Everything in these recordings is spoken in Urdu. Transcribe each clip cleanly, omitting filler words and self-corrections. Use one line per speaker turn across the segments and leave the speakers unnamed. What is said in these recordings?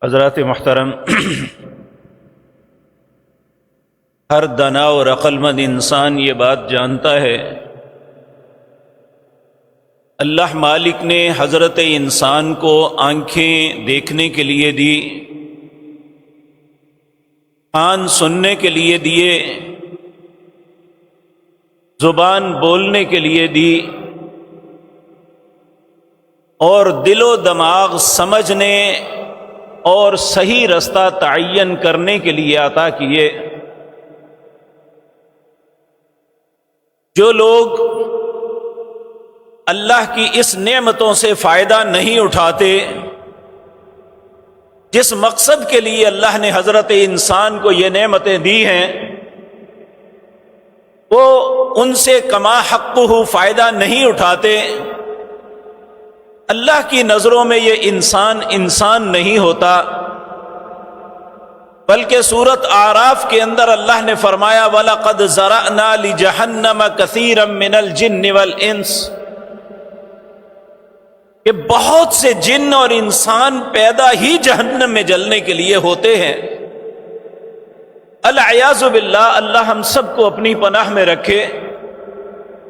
حضرات محترم، ہر دانا اور عقل مند انسان یہ بات جانتا ہے، اللہ مالک نے حضرت انسان کو آنکھیں دیکھنے کے لیے دی، کان سننے کے لیے دیے، زبان بولنے کے لیے دی، اور دل و دماغ سمجھنے اور صحیح رستہ تعین کرنے کے لیے عطا کیے۔ جو لوگ اللہ کی اس نعمتوں سے فائدہ نہیں اٹھاتے، جس مقصد کے لیے اللہ نے حضرت انسان کو یہ نعمتیں دی ہیں، وہ ان سے کما حقہ فائدہ نہیں اٹھاتے، اللہ کی نظروں میں یہ انسان نہیں ہوتا، بلکہ سورۃ اعراف کے اندر اللہ نے فرمایا وَلَقَدْ ذَرَأْنَا لِجَهَنَّمَ كَثِيرًا مِنَ الْجِنِّ وَالْإِنسِ، کہ بہت سے جن اور انسان پیدا ہی جہنم میں جلنے کے لیے ہوتے ہیں۔ العیاذ باللہ، اللہ ہم سب کو اپنی پناہ میں رکھے۔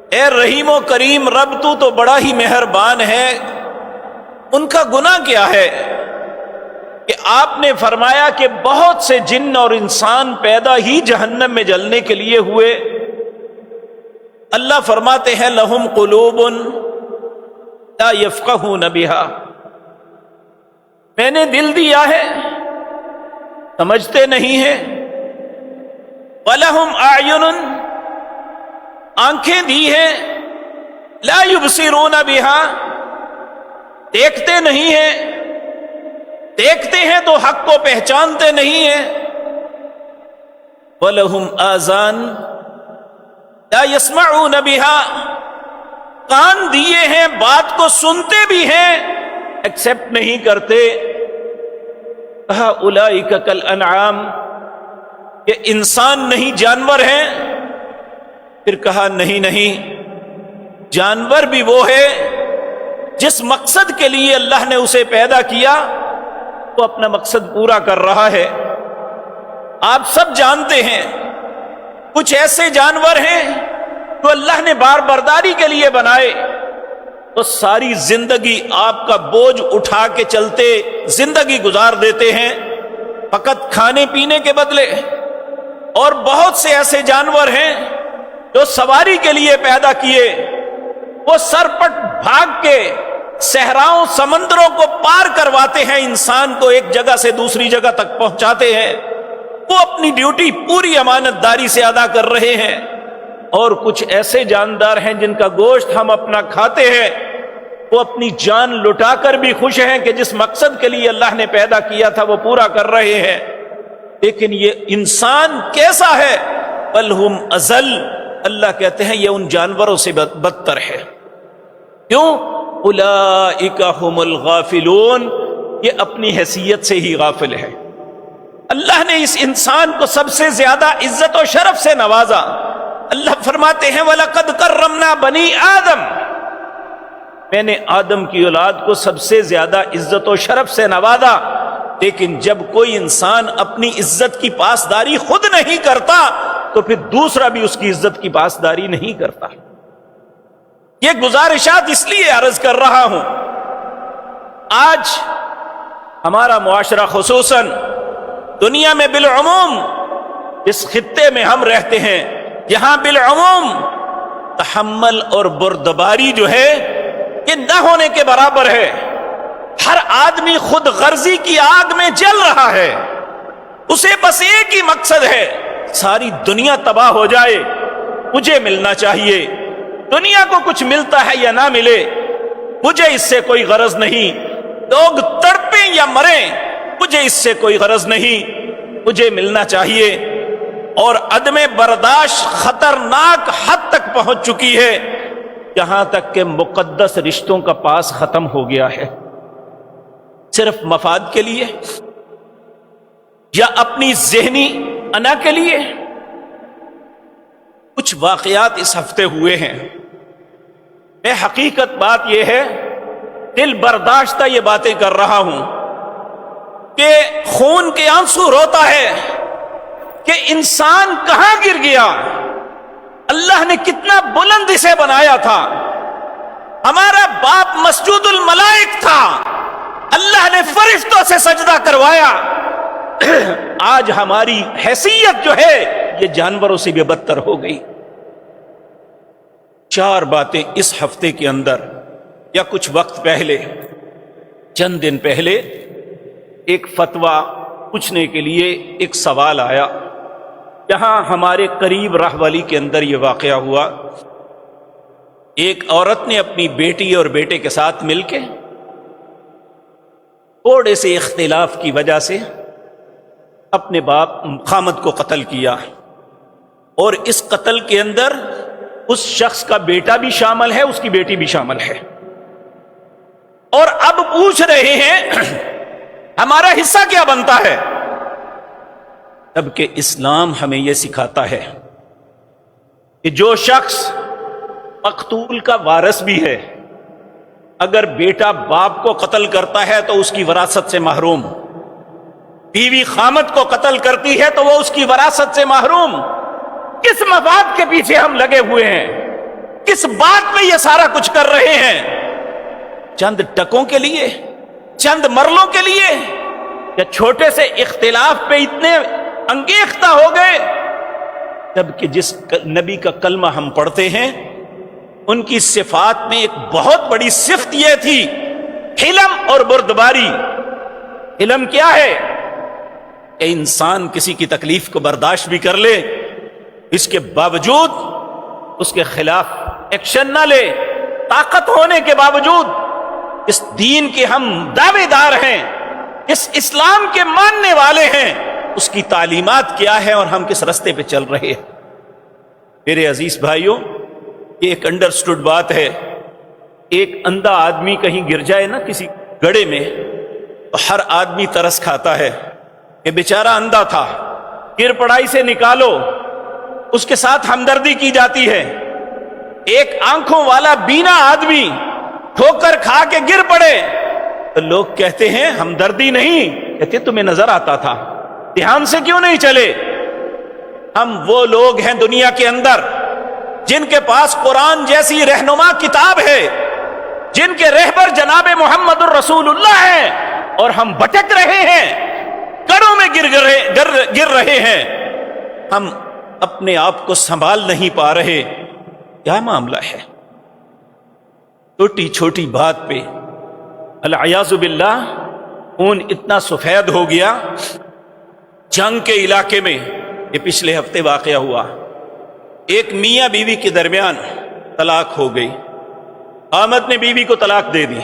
اے رحیم و کریم رب، تو بڑا ہی مہربان ہے۔ ان کا گناہ کیا ہے کہ آپ نے فرمایا کہ بہت سے جن اور انسان پیدا ہی جہنم میں جلنے کے لیے ہوئے۔ اللہ فرماتے ہیں لہم قلوب لا یفقہون بہا، میں نے دل دیا ہے، سمجھتے نہیں ہیں۔ وَلَهُمْ أَعْيُنٌ، آنکھیں دی ہیں، لا یبصرون بہا، دیکھتے نہیں ہیں، دیکھتے ہیں تو حق کو پہچانتے نہیں ہیں۔ وَلَهُمْ آذان لا يسمعون بها، کان دیے ہیں، بات کو سنتے بھی ہیں، ایکسپٹ نہیں کرتے۔ اولئک کالانعام، یہ انسان نہیں جانور ہیں۔ پھر کہا نہیں، جانور بھی وہ ہے جس مقصد کے لیے اللہ نے اسے پیدا کیا، وہ اپنا مقصد پورا کر رہا ہے۔ آپ سب جانتے ہیں کچھ ایسے جانور ہیں جو اللہ نے بار برداری کے لیے بنائے، تو ساری زندگی آپ کا بوجھ اٹھا کے چلتے زندگی گزار دیتے ہیں فقط کھانے پینے کے بدلے۔ اور بہت سے ایسے جانور ہیں جو سواری کے لیے پیدا کیے، وہ سرپٹ بھاگ کے صحراؤں سمندروں کو پار کرواتے ہیں، انسان کو ایک جگہ سے دوسری جگہ تک پہنچاتے ہیں، وہ اپنی ڈیوٹی پوری امانت داری سے ادا کر رہے ہیں۔ اور کچھ ایسے جاندار ہیں جن کا گوشت ہم اپنا کھاتے ہیں، وہ اپنی جان لٹا کر بھی خوش ہیں کہ جس مقصد کے لیے اللہ نے پیدا کیا تھا وہ پورا کر رہے ہیں۔ لیکن یہ انسان کیسا ہے؟ بل ہم اضل، اللہ کہتے ہیں یہ ان جانوروں سے بدتر ہے۔ کیوں؟ اولئک هم الغافلون، یہ اپنی حیثیت سے ہی غافل ہے۔ اللہ نے اس انسان کو سب سے زیادہ عزت و شرف سے نوازا۔ اللہ فرماتے ہیں وَلَقَدْ كَرَّمْنَا بَنِي آدم، میں نے آدم کی اولاد کو سب سے زیادہ عزت و شرف سے نوازا۔ لیکن جب کوئی انسان اپنی عزت کی پاسداری خود نہیں کرتا تو پھر دوسرا بھی اس کی عزت کی پاسداری نہیں کرتا۔ یہ گزارشات اس لیے عرض کر رہا ہوں، آج ہمارا معاشرہ خصوصاً دنیا میں بالعموم، اس خطے میں ہم رہتے ہیں، یہاں بالعموم تحمل اور بردباری جو ہے یہ نہ ہونے کے برابر ہے۔ ہر آدمی خود غرضی کی آگ میں جل رہا ہے، اسے بس ایک ہی مقصد ہے، ساری دنیا تباہ ہو جائے، مجھے ملنا چاہیے۔ دنیا کو کچھ ملتا ہے یا نہ ملے، مجھے اس سے کوئی غرض نہیں، لوگ تڑپیں یا مریں، مجھے اس سے کوئی غرض نہیں، مجھے ملنا چاہیے۔ اور عدم برداشت خطرناک حد تک پہنچ چکی ہے، یہاں تک کہ مقدس رشتوں کا پاس ختم ہو گیا ہے، صرف مفاد کے لیے یا اپنی ذہنی انا کے لیے۔ کچھ واقعات اس ہفتے ہوئے ہیں، میں حقیقت بات یہ ہے دل برداشتہ یہ باتیں کر رہا ہوں۔ کہ خون کے آنسو روتا ہے کہ انسان کہاں گر گیا، اللہ نے کتنا بلند اسے بنایا تھا، ہمارا باپ مسجود الملائک تھا، اللہ نے فرشتوں سے سجدہ کروایا، آج ہماری حیثیت جو ہے یہ جانوروں سے بھی بدتر ہو گئی۔ 4 باتیں اس ہفتے کے اندر یا کچھ وقت پہلے، چند دن پہلے ایک فتویٰ پوچھنے کے لیے ایک سوال آیا، جہاں ہمارے قریب راہوالی کے اندر یہ واقعہ ہوا۔ ایک عورت نے اپنی بیٹی اور بیٹے کے ساتھ مل کے تھوڑے سے اختلاف کی وجہ سے اپنے باپ خامد کو قتل کیا، اور اس قتل کے اندر اس شخص کا بیٹا بھی شامل ہے، اس کی بیٹی بھی شامل ہے، اور اب پوچھ رہے ہیں ہمارا حصہ کیا بنتا ہے؟ جبکہ اسلام ہمیں یہ سکھاتا ہے کہ جو شخص مقتول کا وارث بھی ہے، اگر بیٹا باپ کو قتل کرتا ہے تو اس کی وراثت سے محروم، بیوی خامد کو قتل کرتی ہے تو وہ اس کی وراثت سے محروم۔ کس مفاد کے پیچھے ہم لگے ہوئے ہیں؟ کس بات پہ یہ سارا کچھ کر رہے ہیں؟ چند ٹکوں کے لیے، چند مرلوں کے لیے، یا چھوٹے سے اختلاف پہ اتنے انگیختہ ہو گئے؟ جبکہ جس نبی کا کلمہ ہم پڑھتے ہیں ان کی صفات میں ایک بہت بڑی صفت یہ تھی، حلم اور بردباری۔ حلم کیا ہے؟ کہ انسان کسی کی تکلیف کو برداشت بھی کر لے، اس کے باوجود اس کے خلاف ایکشن نہ لے، طاقت ہونے کے باوجود۔ اس دین کے ہم دعوے دار ہیں، اس اسلام کے ماننے والے ہیں، اس کی تعلیمات کیا ہے اور ہم کس رستے پہ چل رہے ہیں؟ میرے عزیز بھائیوں، یہ ایک انڈرسٹوڈ بات ہے۔ ایک اندھا آدمی کہیں گر جائے نا کسی گڑھے میں تو ہر آدمی ترس کھاتا ہے کہ بیچارہ اندھا تھا، گر پڑائی سے نکالو، اس کے ساتھ ہمدردی کی جاتی ہے۔ ایک آنکھوں والا بینا آدمی ٹھوکر کھا کے گر پڑے تو لوگ کہتے ہیں ہمدردی نہیں، کہتے تمہیں نظر آتا تھا، دھیان سے کیوں نہیں چلے؟ ہم وہ لوگ ہیں دنیا کے اندر جن کے پاس قرآن جیسی رہنما کتاب ہے، جن کے رہبر جناب محمد الرسول اللہ ہیں، اور ہم بھٹک رہے ہیں، گڑھوں میں گر رہے ہیں، ہم اپنے آپ کو سنبھال نہیں پا رہے۔ کیا معاملہ ہے؟ چھوٹی چھوٹی بات پہ العیاذ باللہ خون اتنا سفید ہو گیا۔ جنگ کے علاقے میں یہ پچھلے ہفتے واقعہ ہوا، ایک میاں بیوی کے درمیان طلاق ہو گئی، خامد نے بیوی کو طلاق دے دی،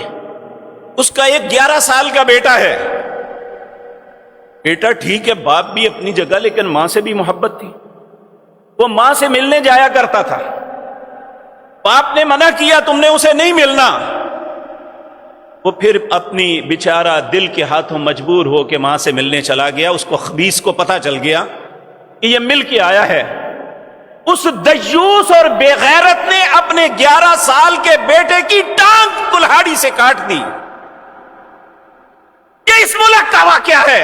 اس کا ایک 11 سال کا بیٹا ہے۔ بیٹا ٹھیک ہے، باپ بھی اپنی جگہ، لیکن ماں سے بھی محبت تھی، وہ ماں سے ملنے جایا کرتا تھا۔ باپ نے منع کیا تم نے اسے نہیں ملنا، وہ پھر اپنی بیچارہ دل کے ہاتھوں مجبور ہو کے ماں سے ملنے چلا گیا۔ اس کو خبیث کو پتہ چل گیا کہ یہ مل کے آیا ہے۔ اس دیوس اور بے غیرت نے اپنے 11 سال کے بیٹے کی ٹانگ کلہاڑی سے کاٹ دی۔ یہ اس ملک کا واقعہ ہے،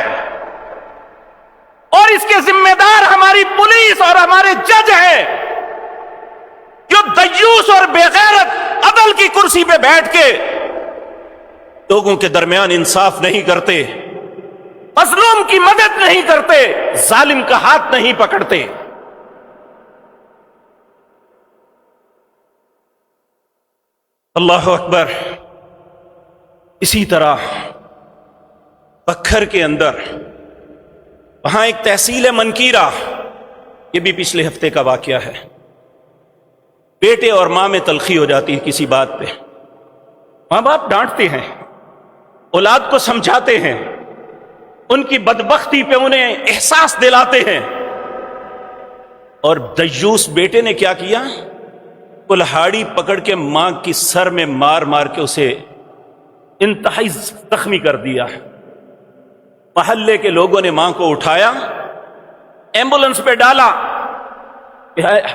اور اس کے ذمہ دار ہماری پولیس اور ہمارے جج ہیں، جو دیوس اور بے غیرت عدل کی کرسی پہ بیٹھ کے لوگوں کے درمیان انصاف نہیں کرتے، مظلوم کی مدد نہیں کرتے، ظالم کا ہاتھ نہیں پکڑتے۔ اللہ اکبر۔ اسی طرح بکھر کے اندر وہاں ایک تحصیل ہے منکیرہ، یہ بھی پچھلے ہفتے کا واقعہ ہے۔ بیٹے اور ماں میں تلخی ہو جاتی ہے کسی بات پہ، ماں باپ ڈانٹتے ہیں، اولاد کو سمجھاتے ہیں، ان کی بدبختی پہ انہیں احساس دلاتے ہیں، اور دیوس بیٹے نے کیا کیا؟ کلہاڑی پکڑ کے ماں کی سر میں مار مار کے اسے انتہائی زخمی کر دیا۔ محلے کے لوگوں نے ماں کو اٹھایا، ایمبولنس پہ ڈالا،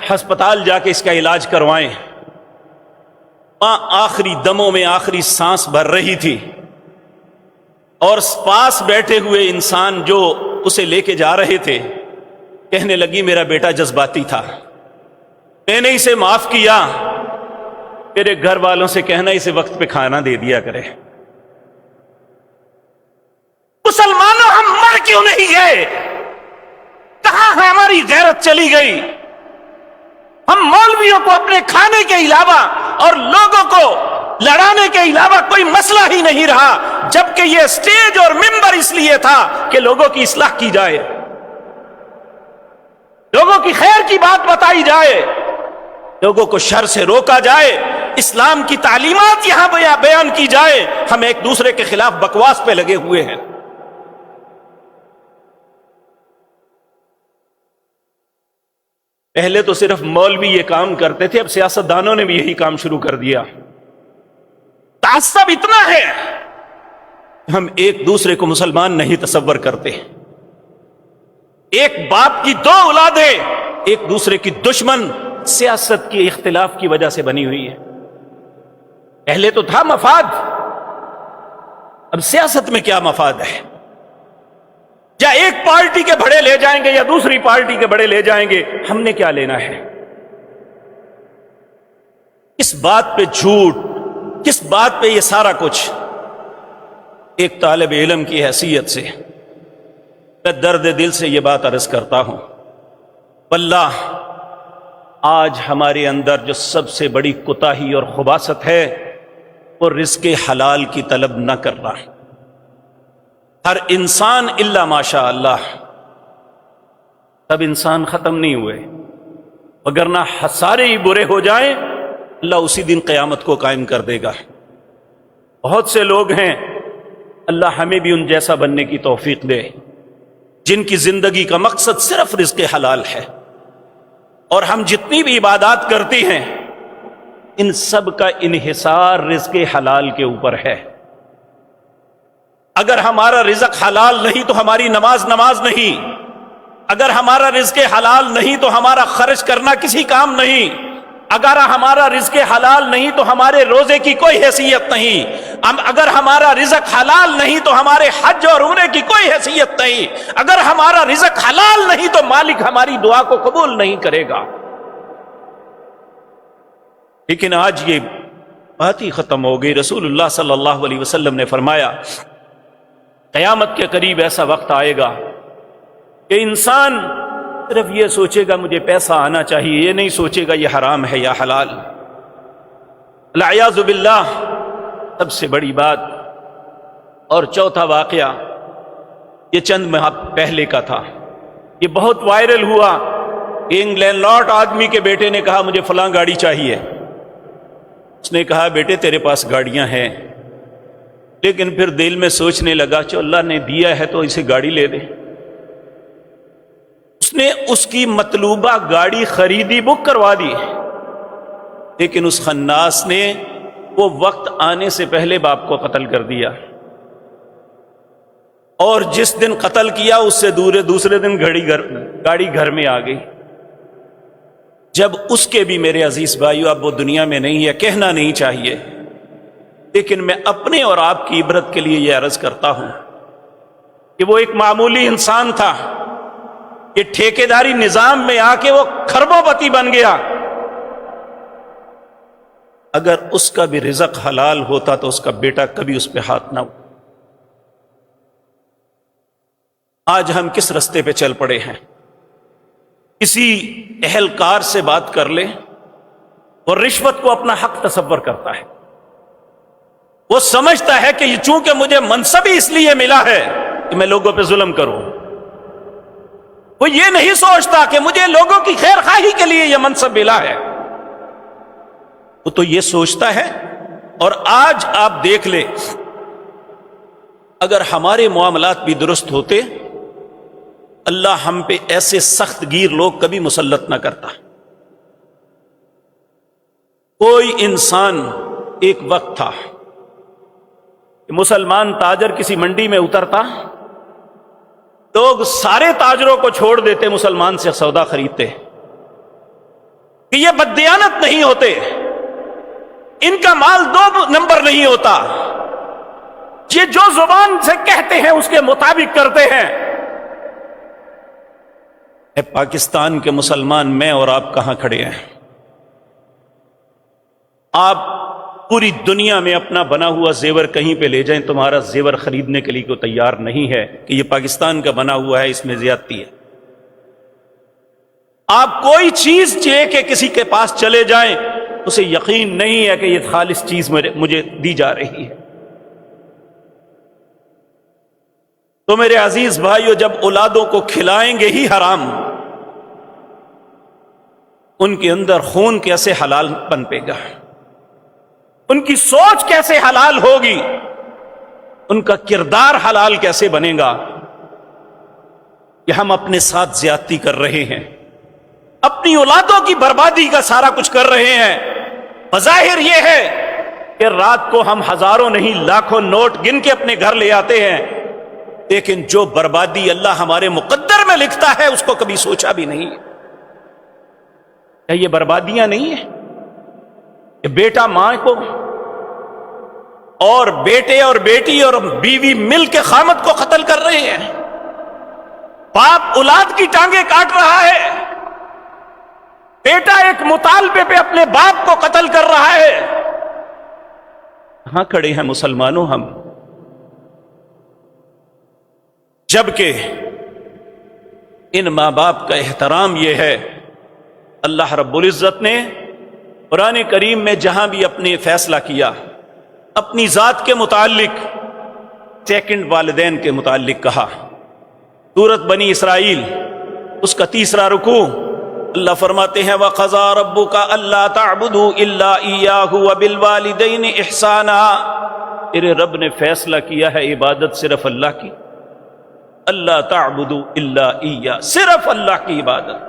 ہسپتال جا کے اس کا علاج کروائیں۔ ماں آخری دموں میں آخری سانس بھر رہی تھی، اور پاس بیٹھے ہوئے انسان جو اسے لے کے جا رہے تھے کہنے لگی میرا بیٹا جذباتی تھا، میں نے اسے معاف کیا، میرے گھر والوں سے کہنا اسے وقت پہ کھانا دے دیا کرے۔ مسلمانوں ہم مر کیوں نہیں گئے؟ کہاں ہماری غیرت چلی گئی؟ ہم مولویوں کو اپنے کھانے کے علاوہ اور لوگوں کو لڑانے کے علاوہ کوئی مسئلہ ہی نہیں رہا، جبکہ یہ سٹیج اور ممبر اس لیے تھا کہ لوگوں کی اصلاح کی جائے، لوگوں کی خیر کی بات بتائی جائے، لوگوں کو شر سے روکا جائے، اسلام کی تعلیمات یہاں بیان کی جائے۔ ہم ایک دوسرے کے خلاف بکواس پہ لگے ہوئے ہیں۔ پہلے تو صرف مولوی یہ کام کرتے تھے، اب سیاستدانوں نے بھی یہی کام شروع کر دیا۔ تعصب اتنا ہے ہم ایک دوسرے کو مسلمان نہیں تصور کرتے۔ ایک باپ کی دو اولادیں ایک دوسرے کی دشمن سیاست کی اختلاف کی وجہ سے بنی ہوئی ہے۔ پہلے تو تھا مفاد، اب سیاست میں کیا مفاد ہے؟ یا ایک پارٹی کے بڑے لے جائیں گے یا دوسری پارٹی کے بڑے لے جائیں گے، ہم نے کیا لینا ہے؟ کس بات پہ جھوٹ، کس بات پہ یہ سارا کچھ؟ ایک طالب علم کی حیثیت سے میں درد دل سے یہ بات عرض کرتا ہوں، واللہ آج ہمارے اندر جو سب سے بڑی کوتاہی اور خباثت ہے وہ رزق حلال کی طلب نہ کرنا۔ ہر انسان الا ماشاء اللہ، سب انسان ختم نہیں ہوئے، وگرنہ سارے ہی برے ہو جائیں اللہ اسی دن قیامت کو قائم کر دے گا۔ بہت سے لوگ ہیں، اللہ ہمیں بھی ان جیسا بننے کی توفیق دے، جن کی زندگی کا مقصد صرف رزق حلال ہے، اور ہم جتنی بھی عبادات کرتے ہیں ان سب کا انحصار رزق حلال کے اوپر ہے۔ اگر ہمارا رزق حلال نہیں تو ہماری نماز نہیں، اگر ہمارا رزق حلال نہیں تو ہمارا خرچ کرنا کسی کام نہیں، اگر ہمارا رزق حلال نہیں تو ہمارے روزے کی کوئی حیثیت نہیں، اگر ہمارا رزق حلال نہیں تو ہمارے حج اور عمرے کی کوئی حیثیت نہیں، اگر ہمارا رزق حلال نہیں تو مالک ہماری دعا کو قبول نہیں کرے گا۔ لیکن آج یہ بات ہی ختم ہو گئی۔ رسول اللہ صلی اللہ علیہ وسلم نے فرمایا قیامت کے قریب ایسا وقت آئے گا کہ انسان صرف یہ سوچے گا مجھے پیسہ آنا چاہیے، یہ نہیں سوچے گا یہ حرام ہے یا حلال۔ العیاذ باللہ سب سے بڑی بات۔ اور چوتھا واقعہ یہ چند ماہ پہلے کا تھا، یہ بہت وائرل ہوا۔ ایک لینڈ لارڈ آدمی کے بیٹے نے کہا مجھے فلاں گاڑی چاہیے۔ اس نے کہا بیٹے تیرے پاس گاڑیاں ہیں، لیکن پھر دل میں سوچنے لگا جو اللہ نے دیا ہے تو اسے گاڑی لے دے۔ اس نے اس کی مطلوبہ گاڑی خریدی، بک کروا دی، لیکن اس خناس نے وہ وقت آنے سے پہلے باپ کو قتل کر دیا، اور جس دن قتل کیا اس سے دوسرے دن گاڑی گھر میں آ گئی۔ جب اس کے بھی میرے عزیز بھائیو اب وہ دنیا میں نہیں ہے، کہنا نہیں چاہیے، لیکن میں اپنے اور آپ کی عبرت کے لیے یہ عرض کرتا ہوں کہ وہ ایک معمولی انسان تھا، یہ ٹھیکیداری نظام میں آ کے وہ کھربوں پتی بن گیا۔ اگر اس کا بھی رزق حلال ہوتا تو اس کا بیٹا کبھی اس پہ ہاتھ نہ ہو۔ آج ہم کس رستے پہ چل پڑے ہیں؟ کسی اہلکار سے بات کر لے، اور رشوت کو اپنا حق تصور کرتا ہے، وہ سمجھتا ہے کہ چونکہ مجھے منصب ہی اس لیے ملا ہے کہ میں لوگوں پہ ظلم کروں۔ وہ یہ نہیں سوچتا کہ مجھے لوگوں کی خیر خواہی کے لیے یہ منصب ملا ہے، وہ تو یہ سوچتا ہے۔ اور آج آپ دیکھ لیں، اگر ہمارے معاملات بھی درست ہوتے اللہ ہم پہ ایسے سخت گیر لوگ کبھی مسلط نہ کرتا۔ کوئی انسان، ایک وقت تھا کہ مسلمان تاجر کسی منڈی میں اترتا، لوگ سارے تاجروں کو چھوڑ دیتے، مسلمان سے سودا خریدتے کہ یہ بددیانت نہیں ہوتے، ان کا مال 2 نمبر نہیں ہوتا۔ یہ جو زبان سے کہتے ہیں اس کے مطابق کرتے ہیں۔ اے پاکستان کے مسلمان، میں اور آپ کہاں کھڑے ہیں؟ آپ پوری دنیا میں اپنا بنا ہوا زیور کہیں پہ لے جائیں، تمہارا زیور خریدنے کے لیے کوئی تیار نہیں ہے کہ یہ پاکستان کا بنا ہوا ہے، اس میں زیادتی ہے۔ آپ کوئی چیز لے کے کسی کے پاس چلے جائیں، اسے یقین نہیں ہے کہ یہ خالص چیز مجھے دی جا رہی ہے۔ تو میرے عزیز بھائیو، جب اولادوں کو کھلائیں گے ہی حرام، ان کے اندر خون کیسے حلال پنپے گا؟ ان کی سوچ کیسے حلال ہوگی؟ ان کا کردار حلال کیسے بنے گا؟ کہ ہم اپنے ساتھ زیادتی کر رہے ہیں، اپنی اولادوں کی بربادی کا سارا کچھ کر رہے ہیں۔ بظاہر یہ ہے کہ رات کو ہم ہزاروں نہیں لاکھوں نوٹ گن کے اپنے گھر لے آتے ہیں، لیکن جو بربادی اللہ ہمارے مقدر میں لکھتا ہے اس کو کبھی سوچا بھی نہیں ہے۔ کیا یہ بربادیاں نہیں ہیں کہ بیٹا ماں کو اور بیٹے اور بیٹی اور بیوی مل کے خامد کو قتل کر رہے ہیں؟ باپ اولاد کی ٹانگیں کاٹ رہا ہے، بیٹا ایک مطالبے پہ اپنے باپ کو قتل کر رہا ہے۔ کہاں کھڑے ہیں مسلمانوں ہم؟ جبکہ ان ماں باپ کا احترام یہ ہے، اللہ رب العزت نے قرآن کریم میں جہاں بھی اپنے فیصلہ کیا، اپنی ذات کے متعلق، سیکنڈ والدین کے متعلق کہا۔ سورۃ بنی اسرائیل اس کا 3 رکوع، اللہ فرماتے ہیں وَقَضَىٰ رَبُّكَ أَلَّا تَعْبُدُوا إِلَّا إِيَّاهُ وَبِالْوَالِدَيْنِ إِحْسَانًا، تیرے رب نے فیصلہ کیا ہے عبادت صرف اللہ کی، اللہ تعبدوا الا ایہ، صرف اللہ کی عبادت،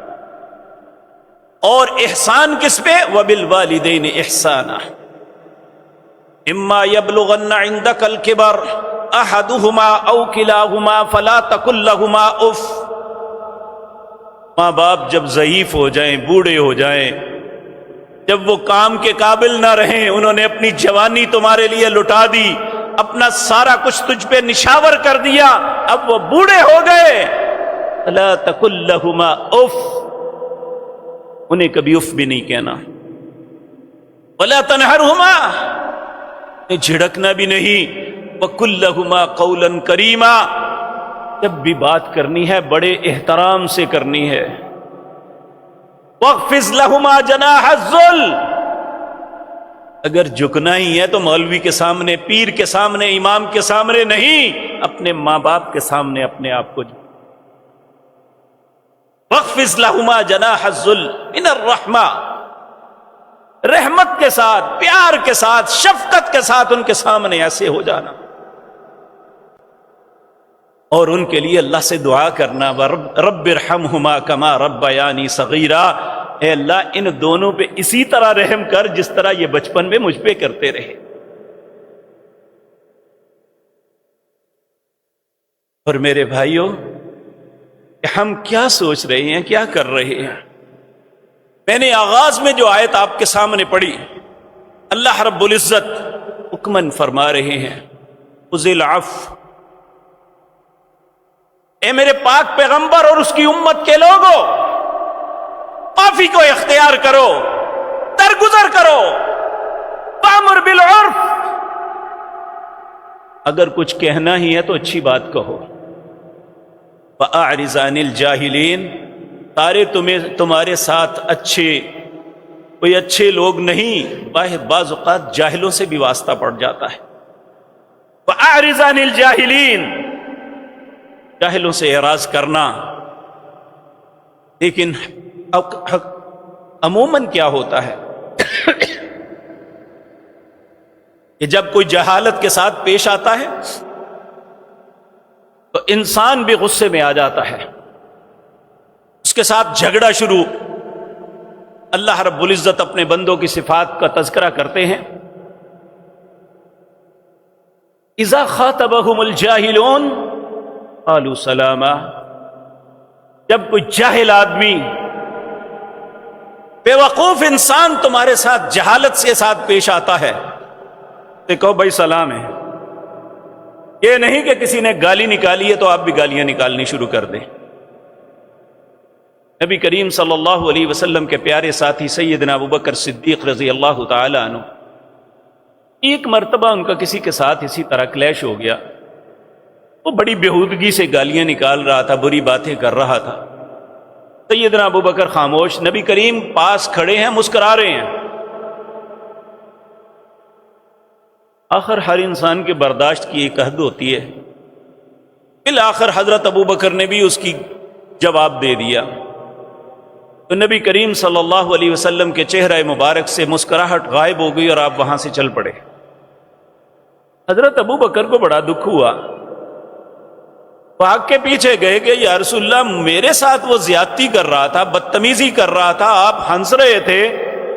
اور احسان کس پہ؟ وبالوالدین احسانا، اما یبلغن عندک الکبر احدہما او کلاہما فلا تقل لہما اف۔ ماں باپ جب ضعیف ہو جائیں، بوڑھے ہو جائیں، جب وہ کام کے قابل نہ رہیں، انہوں نے اپنی جوانی تمہارے لیے لٹا دی، اپنا سارا کچھ تجھ پہ نشاور کر دیا، اب وہ بوڑھے ہو گئے، فلا تقل لہما اف، انہیں کبھی اف بھی نہیں کہنا، ولا تنہرہما، انہیں جھڑکنا بھی نہیں، وقل لہما قولا کریما، جب بھی بات کرنی ہے بڑے احترام سے کرنی ہے، واخفض لہما جناح الذل، اگر جھکنا ہی ہے تو مولوی کے سامنے، پیر کے سامنے، امام کے سامنے نہیں، اپنے ماں باپ کے سامنے اپنے آپ کو وَاخْفِضْ لَهُمَا جَنَاحَ الذُّلِّ مِنَ الرَّحْمَةِ، رحمت کے ساتھ، پیار کے ساتھ، شفقت کے ساتھ ان کے سامنے ایسے ہو جانا، اور ان کے لیے اللہ سے دعا کرنا، رب ارحمہما کما ربیانی صغیرا، اے اللہ ان دونوں پہ اسی طرح رحم کر جس طرح یہ بچپن میں مجھ پہ کرتے رہے۔ اور میرے بھائیوں، ہم کیا سوچ رہے ہیں، کیا کر رہے ہیں؟ میں نے آغاز میں جو آیت آپ کے سامنے پڑھی، اللہ رب العزت حکمن فرما رہے ہیں خذ العفو، اے میرے پاک پیغمبر اور اس کی امت کے لوگوں، معافی کو اختیار کرو، درگزر کرو، وامر بالعرف، اگر کچھ کہنا ہی ہے تو اچھی بات کہو، وَأَعْرِضْ عَنِ الْجَاهِلِينَ، سارے تمہارے ساتھ کوئی اچھے لوگ نہیں، بعض اوقات جاہلوں سے بھی واسطہ پڑ جاتا ہے، وَأَعْرِضْ عَنِ الْجَاهِلِينَ، جاہلوں سے اعراض کرنا۔ لیکن عموماً کیا ہوتا ہے کہ جب کوئی جہالت کے ساتھ پیش آتا ہے تو انسان بھی غصے میں آ جاتا ہے، اس کے ساتھ جھگڑا شروع۔ اللہ رب العزت اپنے بندوں کی صفات کا تذکرہ کرتے ہیں، اذا خاطبہم الجاہلون قالوا سلاما، جب کوئی جاہل آدمی، بے وقوف انسان تمہارے ساتھ جہالت سے ساتھ پیش آتا ہے تو کہو بھائی سلام ہے، یہ نہیں کہ کسی نے گالی نکالی ہے تو آپ بھی گالیاں نکالنی شروع کر دیں۔ نبی کریم صلی اللہ علیہ وسلم کے پیارے ساتھی سیدنا ابوبکر صدیق رضی اللہ تعالی عنہ، ایک مرتبہ ان کا کسی کے ساتھ اسی طرح کلیش ہو گیا۔ وہ بڑی بےہودگی سے گالیاں نکال رہا تھا، بری باتیں کر رہا تھا۔ سیدنا ابوبکر خاموش، نبی کریم پاس کھڑے ہیں، مسکرا رہے ہیں۔ آخر ہر انسان کے برداشت کی ایک حد ہوتی ہے۔ بالآخر حضرت ابوبکر نے بھی اس کی جواب دے دیا تو نبی کریم صلی اللہ علیہ وسلم کے چہرہ مبارک سے مسکراہٹ غائب ہو گئی اور آپ وہاں سے چل پڑے۔ حضرت ابوبکر کو بڑا دکھ ہوا، بھاگ کے پیچھے گئے کہ یا رسول اللہ میرے ساتھ وہ زیادتی کر رہا تھا، بدتمیزی کر رہا تھا، آپ ہنس رہے تھے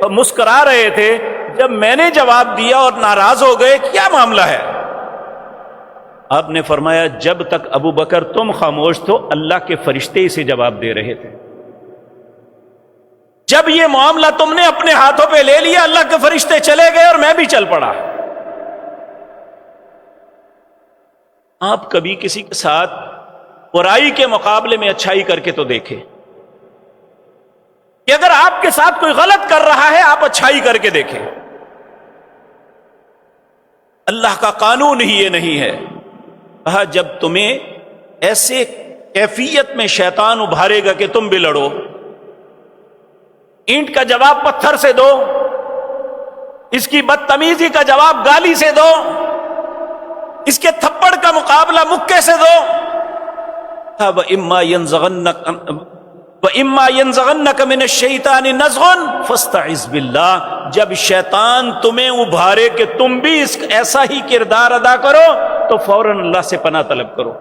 اور مسکرا رہے تھے، جب میں نے جواب دیا اور ناراض ہو گئے، کیا معاملہ ہے؟ آپ نے فرمایا جب تک ابوبکر تم خاموش تو اللہ کے فرشتے اسے جواب دے رہے تھے، جب یہ معاملہ تم نے اپنے ہاتھوں پہ لے لیا اللہ کے فرشتے چلے گئے اور میں بھی چل پڑا۔ آپ کبھی کسی کے ساتھ برائی کے مقابلے میں اچھائی کر کے تو دیکھیں کہ اگر آپ کے ساتھ کوئی غلط کر رہا ہے آپ اچھائی کر کے دیکھیں۔ اللہ کا قانون ہی یہ نہیں ہے۔ کہا جب تمہیں ایسے کیفیت میں شیطان ابھارے گا کہ تم بھی لڑو، اینٹ کا جواب پتھر سے دو، اس کی بدتمیزی کا جواب گالی سے دو، اس کے تھپڑ کا مقابلہ مکے سے دو۔ وَإِمَّا يَنزَغَنَّكَ مِنَ الشَّيْطَانِ نَزْغٌ فَاسْتَعِذْ بِاللَّهِ، جب شیطان تمہیں ابھارے کہ تم بھی ایسا ہی کردار ادا کرو تو فوراً اللہ سے پناہ طلب کرو۔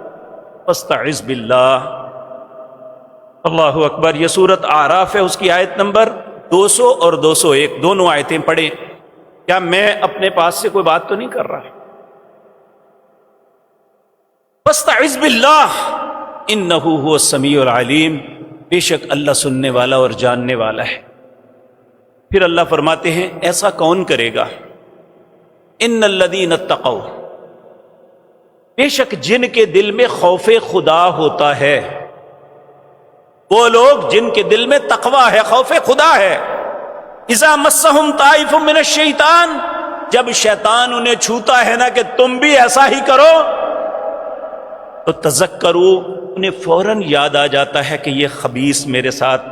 فَاسْتَعِذْ بِاللَّهِ۔ اللہ اکبر۔ یہ سورت اعراف ہے، اس کی آیت نمبر 200 اور 201 دونوں آیتیں پڑھیں۔ کیا میں اپنے پاس سے کوئی بات تو نہیں کر رہا؟ فَاسْتَعِذْ بِاللَّهِ إِنَّهُ هُوَ السَّمِيعُ الْعَلِيمُ، بے شک اللہ سننے والا اور جاننے والا ہے۔ پھر اللہ فرماتے ہیں ایسا کون کرے گا؟ ان الذین اتقوا، بے شک جن کے دل میں خوف خدا ہوتا ہے، وہ لوگ جن کے دل میں تقوی ہے، خوف خدا ہے۔ اذا مسہم طائف من الشیطان، جب شیطان انہیں چھوتا ہے نا کہ تم بھی ایسا ہی کرو، تو تذکروا، انہیں فوراً یاد آ جاتا ہے کہ یہ خبیث میرے ساتھ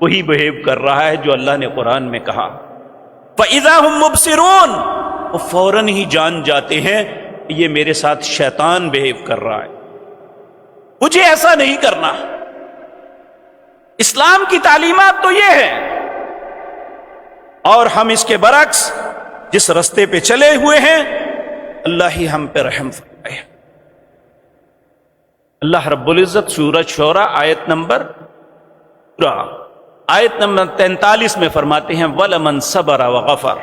وہی بہیو کر رہا ہے جو اللہ نے قرآن میں کہا۔ فَإِذَا هُمْ مُبْصِرُونَ، وہ فوراً ہی جان جاتے ہیں کہ یہ میرے ساتھ شیطان بہیو کر رہا ہے، مجھے ایسا نہیں کرنا۔ اسلام کی تعلیمات تو یہ ہے، اور ہم اس کے برعکس جس رستے پہ چلے ہوئے ہیں اللہ ہی ہم پہ رحم فرمائے۔ اللہ رب العزت سورۃ شعراء آیت نمبر 43 میں فرماتے ہیں وَلَمَنْ صَبَرَ وَغَفَرَ،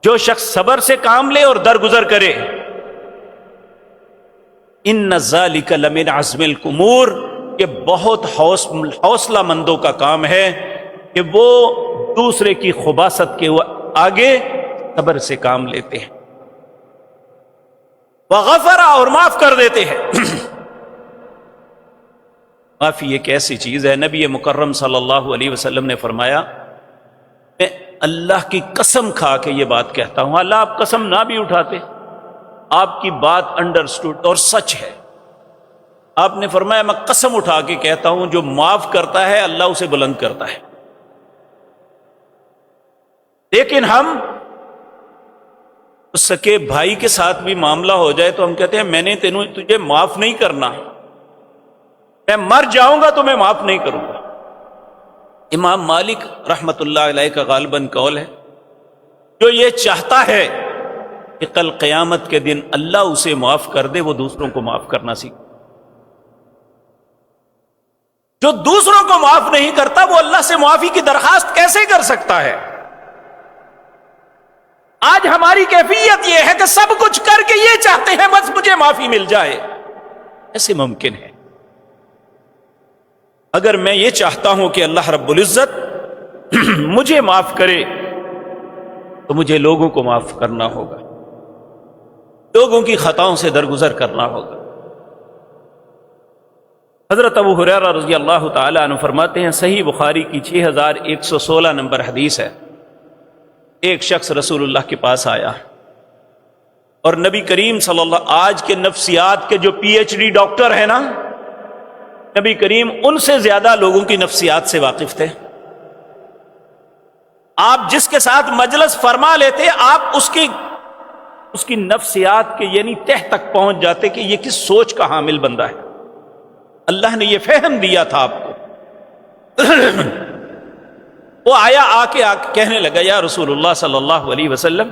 جو شخص صبر سے کام لے اور درگزر کرے، إِنَّ ذَلِكَ لَمِنْ عَزْمِ الْأُمُورِ، یہ بہت حوصلہ مندوں کا کام ہے کہ وہ دوسرے کی خباثت کے آگے صبر سے کام لیتے ہیں، وغفر، اور معاف کر دیتے ہیں۔ معافی ایک ایسی چیز ہے، نبی مکرم صلی اللہ علیہ وسلم نے فرمایا میں اللہ کی قسم کھا کے یہ بات کہتا ہوں، اللہ آپ قسم نہ بھی اٹھاتے، آپ کی بات انڈرسٹوڈ اور سچ ہے۔ آپ نے فرمایا میں قسم اٹھا کے کہتا ہوں جو معاف کرتا ہے اللہ اسے بلند کرتا ہے۔ لیکن ہم سکے بھائی کے ساتھ بھی معاملہ ہو جائے تو ہم کہتے ہیں میں نے تجھے معاف نہیں کرنا، میں مر جاؤں گا تو میں معاف نہیں کروں گا۔ امام مالک رحمت اللہ علیہ کا غالباً قول ہے جو یہ چاہتا ہے کہ کل قیامت کے دن اللہ اسے معاف کر دے، وہ دوسروں کو معاف کرنا سیکھے۔ جو دوسروں کو معاف نہیں کرتا وہ اللہ سے معافی کی درخواست کیسے کر سکتا ہے؟ آج ہماری کیفیت یہ ہے کہ سب کچھ کر کے یہ چاہتے ہیں بس مجھے معافی مل جائے۔ ایسے ممکن ہے؟ اگر میں یہ چاہتا ہوں کہ اللہ رب العزت مجھے معاف کرے تو مجھے لوگوں کو معاف کرنا ہوگا۔ لوگوں کی خطاؤں سے درگزر کرنا ہوگا۔ حضرت ابو ہریرہ رضی اللہ تعالی عنہ فرماتے ہیں، صحیح بخاری کی 6116 نمبر حدیث ہے، ایک شخص رسول اللہ کے پاس آیا اور نبی کریم صلی اللہ، آج کے نفسیات کے جو پی ایچ ڈی ڈاکٹر ہیں نا، نبی کریم ان سے زیادہ لوگوں کی نفسیات سے واقف تھے۔ آپ جس کے ساتھ مجلس فرما لیتے، آپ اس کی نفسیات کے یعنی تہ تک پہنچ جاتے کہ یہ کس سوچ کا حامل بندہ ہے۔ اللہ نے یہ فہم دیا تھا آپ کو۔ وہ آیا، آ کے کہنے لگا، یا رسول اللہ صلی اللہ علیہ وسلم،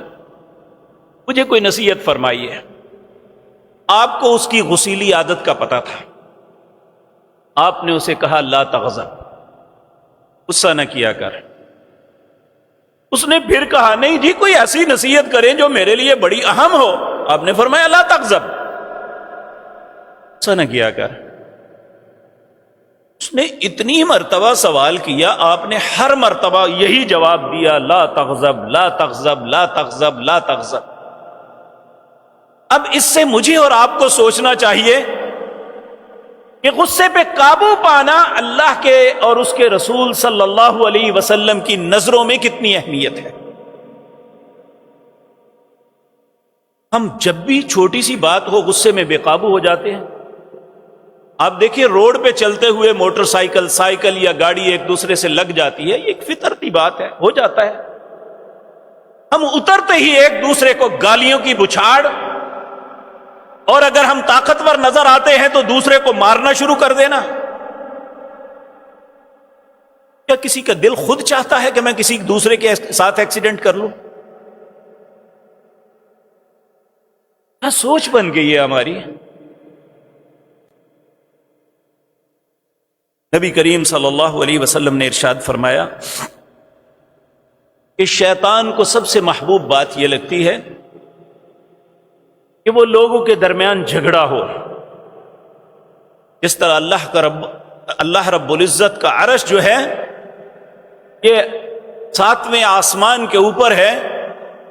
مجھے کوئی نصیحت فرمائیے۔ آپ کو اس کی غسیلی عادت کا پتہ تھا۔ آپ نے اسے کہا، لا تغضب، غصہ نہ کیا کر۔ اس نے پھر کہا، نہیں جی، کوئی ایسی نصیحت کریں جو میرے لیے بڑی اہم ہو۔ آپ نے فرمایا، لا تغضب، غصہ نہ کیا کر۔ اس نے اتنی مرتبہ سوال کیا، آپ نے ہر مرتبہ یہی جواب دیا، لا تغضب، لا تغضب، لا تغضب، لا تغضب۔ اب اس سے مجھے اور آپ کو سوچنا چاہیے کہ غصے پہ قابو پانا اللہ کے اور اس کے رسول صلی اللہ علیہ وسلم کی نظروں میں کتنی اہمیت ہے۔ ہم جب بھی چھوٹی سی بات ہو غصے میں بے قابو ہو جاتے ہیں۔ آپ دیکھیے، روڈ پہ چلتے ہوئے موٹر سائیکل، سائیکل یا گاڑی ایک دوسرے سے لگ جاتی ہے، یہ ایک فطرتی بات ہے، ہو جاتا ہے۔ ہم اترتے ہی ایک دوسرے کو گالیوں کی بچھاڑ، اور اگر ہم طاقتور نظر آتے ہیں تو دوسرے کو مارنا شروع کر دینا۔ کیا کسی کا دل خود چاہتا ہے کہ میں کسی دوسرے کے ساتھ ایکسیڈنٹ کر لوں؟ کیا سوچ بن گئی ہے ہماری۔ نبی کریم صلی اللہ علیہ وسلم نے ارشاد فرمایا کہ شیطان کو سب سے محبوب بات یہ لگتی ہے کہ وہ لوگوں کے درمیان جھگڑا ہو۔ جس طرح اللہ رب العزت کا عرش جو ہے یہ 7ویں آسمان کے اوپر ہے،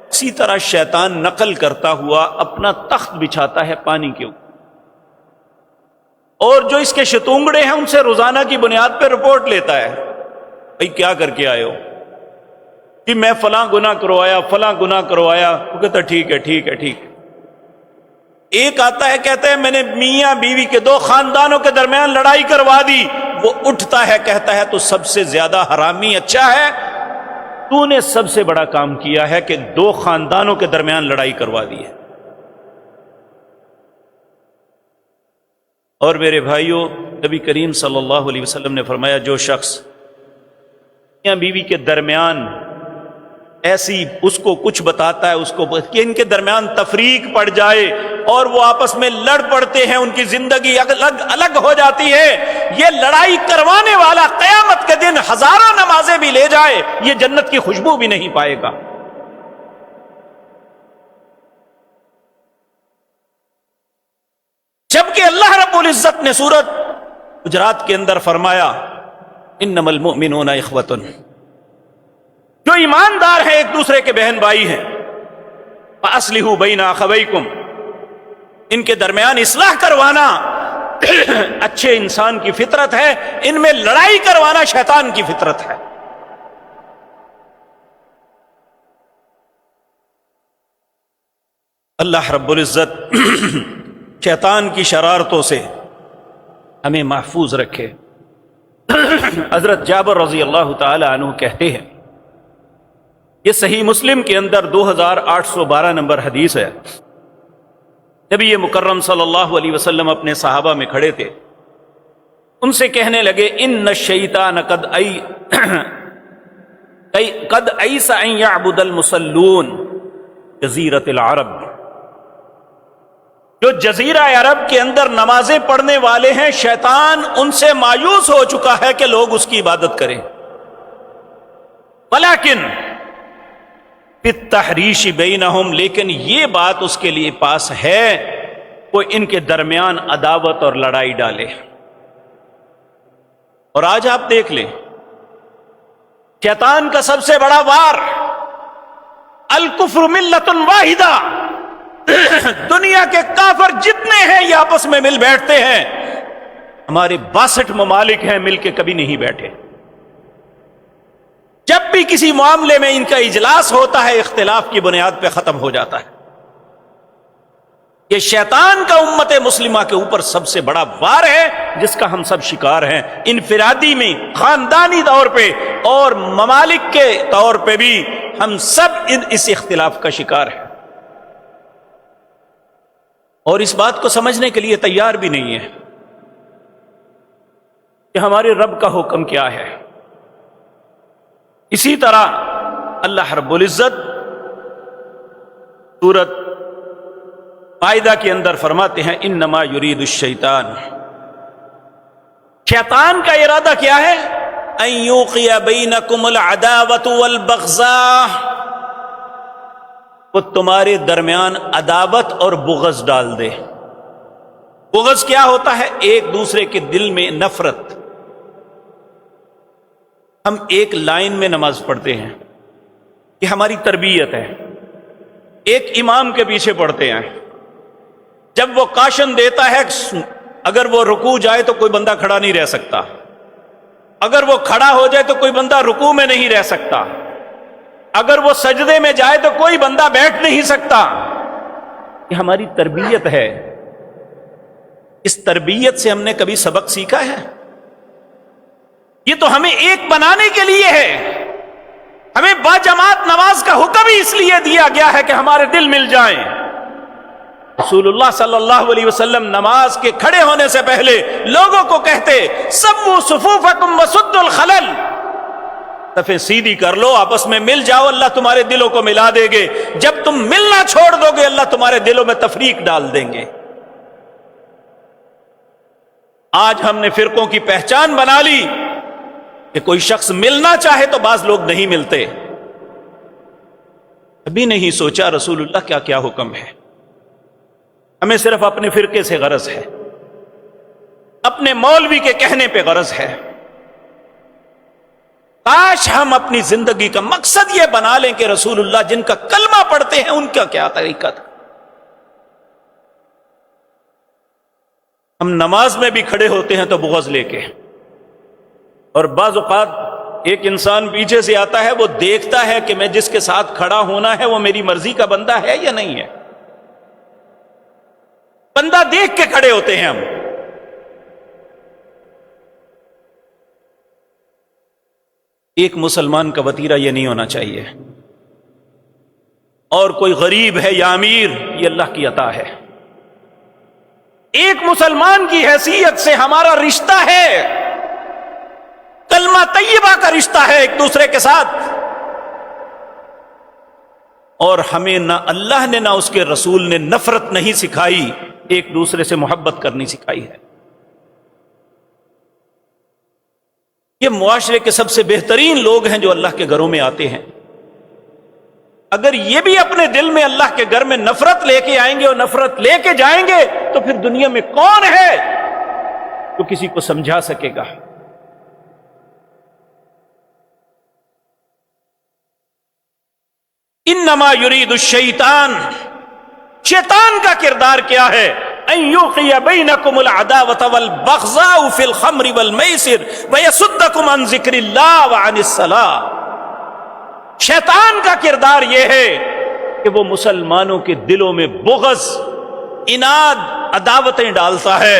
اسی طرح شیطان نقل کرتا ہوا اپنا تخت بچھاتا ہے پانی کے اوپر، اور جو اس کے شتونگڑے ہیں ان سے روزانہ کی بنیاد پہ رپورٹ لیتا ہے، بھئی کیا کر کے آئے ہو؟ کہ میں فلاں گناہ کروایا، فلاں گناہ کروایا۔ وہ کہتا ٹھیک ہے ٹھیک ہے ٹھیک ہے۔ ایک آتا ہے، کہتا ہے میں نے میاں بیوی کے 2 خاندانوں کے درمیان لڑائی کروا دی۔ وہ اٹھتا ہے، کہتا ہے تو سب سے زیادہ حرامی اچھا ہے، تو نے سب سے بڑا کام کیا ہے کہ 2 خاندانوں کے درمیان لڑائی کروا دی ہے۔ اور میرے بھائیوں، نبی کریم صلی اللہ علیہ وسلم نے فرمایا، جو شخص میاں بیوی کے درمیان ایسی اس کو کچھ بتاتا ہے، اس کو کہ ان کے درمیان تفریق پڑ جائے اور وہ آپس میں لڑ پڑتے ہیں، ان کی زندگی الگ ہو جاتی ہے، یہ لڑائی کروانے والا قیامت کے دن ہزاروں نمازیں بھی لے جائے، یہ جنت کی خوشبو بھی نہیں پائے گا۔ جبکہ اللہ رب العزت نے سورۃ حجرات کے اندر فرمایا، انما المؤمنون اخوۃ، جو ایماندار ہیں ایک دوسرے کے بہن بھائی ہیں، فاصلحوا بین اخویکم، ان کے درمیان اصلاح کروانا اچھے انسان کی فطرت ہے، ان میں لڑائی کروانا شیطان کی فطرت ہے۔ اللہ رب العزت شیطان کی شرارتوں سے ہمیں محفوظ رکھے۔ حضرت جابر رضی اللہ تعالی عنہ کہتے ہیں، یہ صحیح مسلم کے اندر 2812 نمبر حدیث ہے، نبی مکرم صلی اللہ علیہ وسلم اپنے صحابہ میں کھڑے تھے، ان سے کہنے لگے، ان الشیطان قد ایس ان یعبد المصلون جزیرۃ العرب، جو جزیرہ عرب کے اندر نمازیں پڑھنے والے ہیں، شیطان ان سے مایوس ہو چکا ہے کہ لوگ اس کی عبادت کریں، ولیکن بالتحریش بینہم، لیکن یہ بات اس کے لیے پاس ہے وہ ان کے درمیان عداوت اور لڑائی ڈالے۔ اور آج آپ دیکھ لیں، شیطان کا سب سے بڑا وار الکفر ملت واحدہ، دنیا کے کافر جتنے ہیں یہ آپس میں مل بیٹھتے ہیں، ہمارے 62 ممالک ہیں، مل کے کبھی نہیں بیٹھے۔ جب بھی کسی معاملے میں ان کا اجلاس ہوتا ہے اختلاف کی بنیاد پہ ختم ہو جاتا ہے۔ یہ شیطان کا امت مسلمہ کے اوپر سب سے بڑا وار ہے جس کا ہم سب شکار ہیں، انفرادی میں، خاندانی طور پہ اور ممالک کے طور پہ بھی ہم سب اس اختلاف کا شکار ہیں، اور اس بات کو سمجھنے کے لیے تیار بھی نہیں ہے کہ ہمارے رب کا حکم کیا ہے۔ اسی طرح اللہ رب العزت سورۃ مائدہ کے اندر فرماتے ہیں انما یرید الشیطان، شیطان کا ارادہ کیا ہے؟ ان یوقع بینکم العداوۃ والبغضاء، وہ تمہارے درمیان عداوت اور بغض ڈال دے۔ بغض کیا ہوتا ہے؟ ایک دوسرے کے دل میں نفرت۔ ہم ایک لائن میں نماز پڑھتے ہیں، یہ ہماری تربیت ہے، ایک امام کے پیچھے پڑھتے ہیں، جب وہ کاشن دیتا ہے اگر وہ رکوع جائے تو کوئی بندہ کھڑا نہیں رہ سکتا، اگر وہ کھڑا ہو جائے تو کوئی بندہ رکوع میں نہیں رہ سکتا، اگر وہ سجدے میں جائے تو کوئی بندہ بیٹھ نہیں سکتا۔ یہ ہماری تربیت ہے۔ اس تربیت سے ہم نے کبھی سبق سیکھا ہے؟ یہ تو ہمیں ایک بنانے کے لیے ہے، ہمیں باجماعت نماز کا حکم ہی اس لیے دیا گیا ہے کہ ہمارے دل مل جائیں۔ رسول اللہ صلی اللہ علیہ وسلم نماز کے کھڑے ہونے سے پہلے لوگوں کو کہتے سووا صفوفکم وسدوا الخلل، صفیں سیدھی کر لو، آپس میں مل جاؤ، اللہ تمہارے دلوں کو ملا دے گے۔ جب تم ملنا چھوڑ دو گے اللہ تمہارے دلوں میں تفریق ڈال دیں گے۔ آج ہم نے فرقوں کی پہچان بنا لی کہ کوئی شخص ملنا چاہے تو بعض لوگ نہیں ملتے۔ ابھی نہیں سوچا رسول اللہ کیا کیا حکم ہے، ہمیں صرف اپنے فرقے سے غرض ہے، اپنے مولوی کے کہنے پہ غرض ہے۔ کاش ہم اپنی زندگی کا مقصد یہ بنا لیں کہ رسول اللہ جن کا کلمہ پڑھتے ہیں ان کا کیا طریقہ تھا۔ ہم نماز میں بھی کھڑے ہوتے ہیں تو بغض لے کے، اور بعض اوقات ایک انسان پیچھے سے آتا ہے، وہ دیکھتا ہے کہ میں جس کے ساتھ کھڑا ہونا ہے وہ میری مرضی کا بندہ ہے یا نہیں ہے، بندہ دیکھ کے کھڑے ہوتے ہیں ہم۔ ایک مسلمان کا وتیرہ یہ نہیں ہونا چاہیے، اور کوئی غریب ہے یا امیر یہ اللہ کی عطا ہے۔ ایک مسلمان کی حیثیت سے ہمارا رشتہ ہے، کلمہ طیبہ کا رشتہ ہے ایک دوسرے کے ساتھ، اور ہمیں نہ اللہ نے نہ اس کے رسول نے نفرت نہیں سکھائی، ایک دوسرے سے محبت کرنی سکھائی ہے۔ یہ معاشرے کے سب سے بہترین لوگ ہیں جو اللہ کے گھروں میں آتے ہیں۔ اگر یہ بھی اپنے دل میں اللہ کے گھر میں نفرت لے کے آئیں گے اور نفرت لے کے جائیں گے تو پھر دنیا میں کون ہے جو کسی کو سمجھا سکے گا؟ انما یرید الشیطان، شیطان کا کردار کیا ہے؟ ان یوقع بینکم العداوۃ والبغضاء فی الخمر والمیسر ویصدکم عن ذکر اللہ وعن الصلاۃ۔ شیطان کا کردار یہ ہے کہ وہ مسلمانوں کے دلوں میں بغض، اناد، عداوتیں ڈالتا ہے،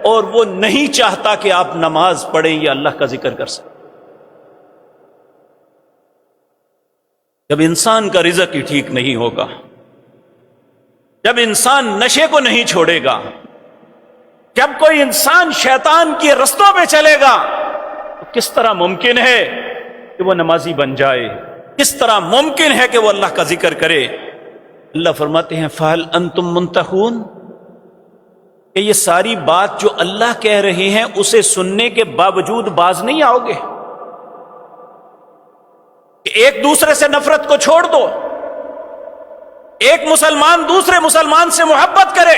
اور وہ نہیں چاہتا کہ آپ نماز پڑھیں یا اللہ کا ذکر کر سکیں۔ جب انسان کا رزق ہی ٹھیک نہیں ہوگا، جب انسان نشے کو نہیں چھوڑے گا، جب کوئی انسان شیطان کے رستوں پہ چلے گا تو کس طرح ممکن ہے کہ وہ نمازی بن جائے؟ کس طرح ممکن ہے کہ وہ اللہ کا ذکر کرے؟ اللہ فرماتے ہیں فَهَلْ أَنْتُمْ مُنْتَهُونَ، کہ یہ ساری بات جو اللہ کہہ رہے ہیں اسے سننے کے باوجود باز نہیں آؤ گے؟ کہ ایک دوسرے سے نفرت کو چھوڑ دو، ایک مسلمان دوسرے مسلمان سے محبت کرے،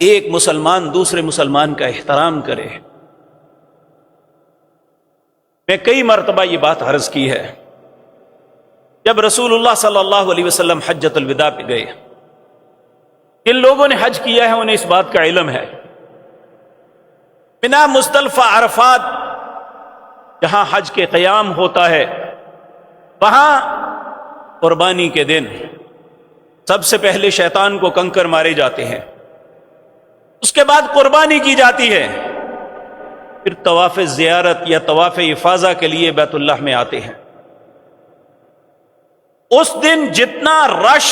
ایک مسلمان دوسرے مسلمان کا احترام کرے۔ میں کئی مرتبہ یہ بات عرض کی ہے جب رسول اللہ صلی اللہ علیہ وسلم حجۃ الوداع پہ گئے، جن لوگوں نے حج کیا ہے انہیں اس بات کا علم ہے، منا، مزدلفہ، عرفات جہاں حج کے قیام ہوتا ہے، وہاں قربانی کے دن سب سے پہلے شیطان کو کنکر مارے جاتے ہیں، اس کے بعد قربانی کی جاتی ہے، پھر طواف زیارت یا طواف افاضہ کے لیے بیت اللہ میں آتے ہیں۔ اس دن جتنا رش،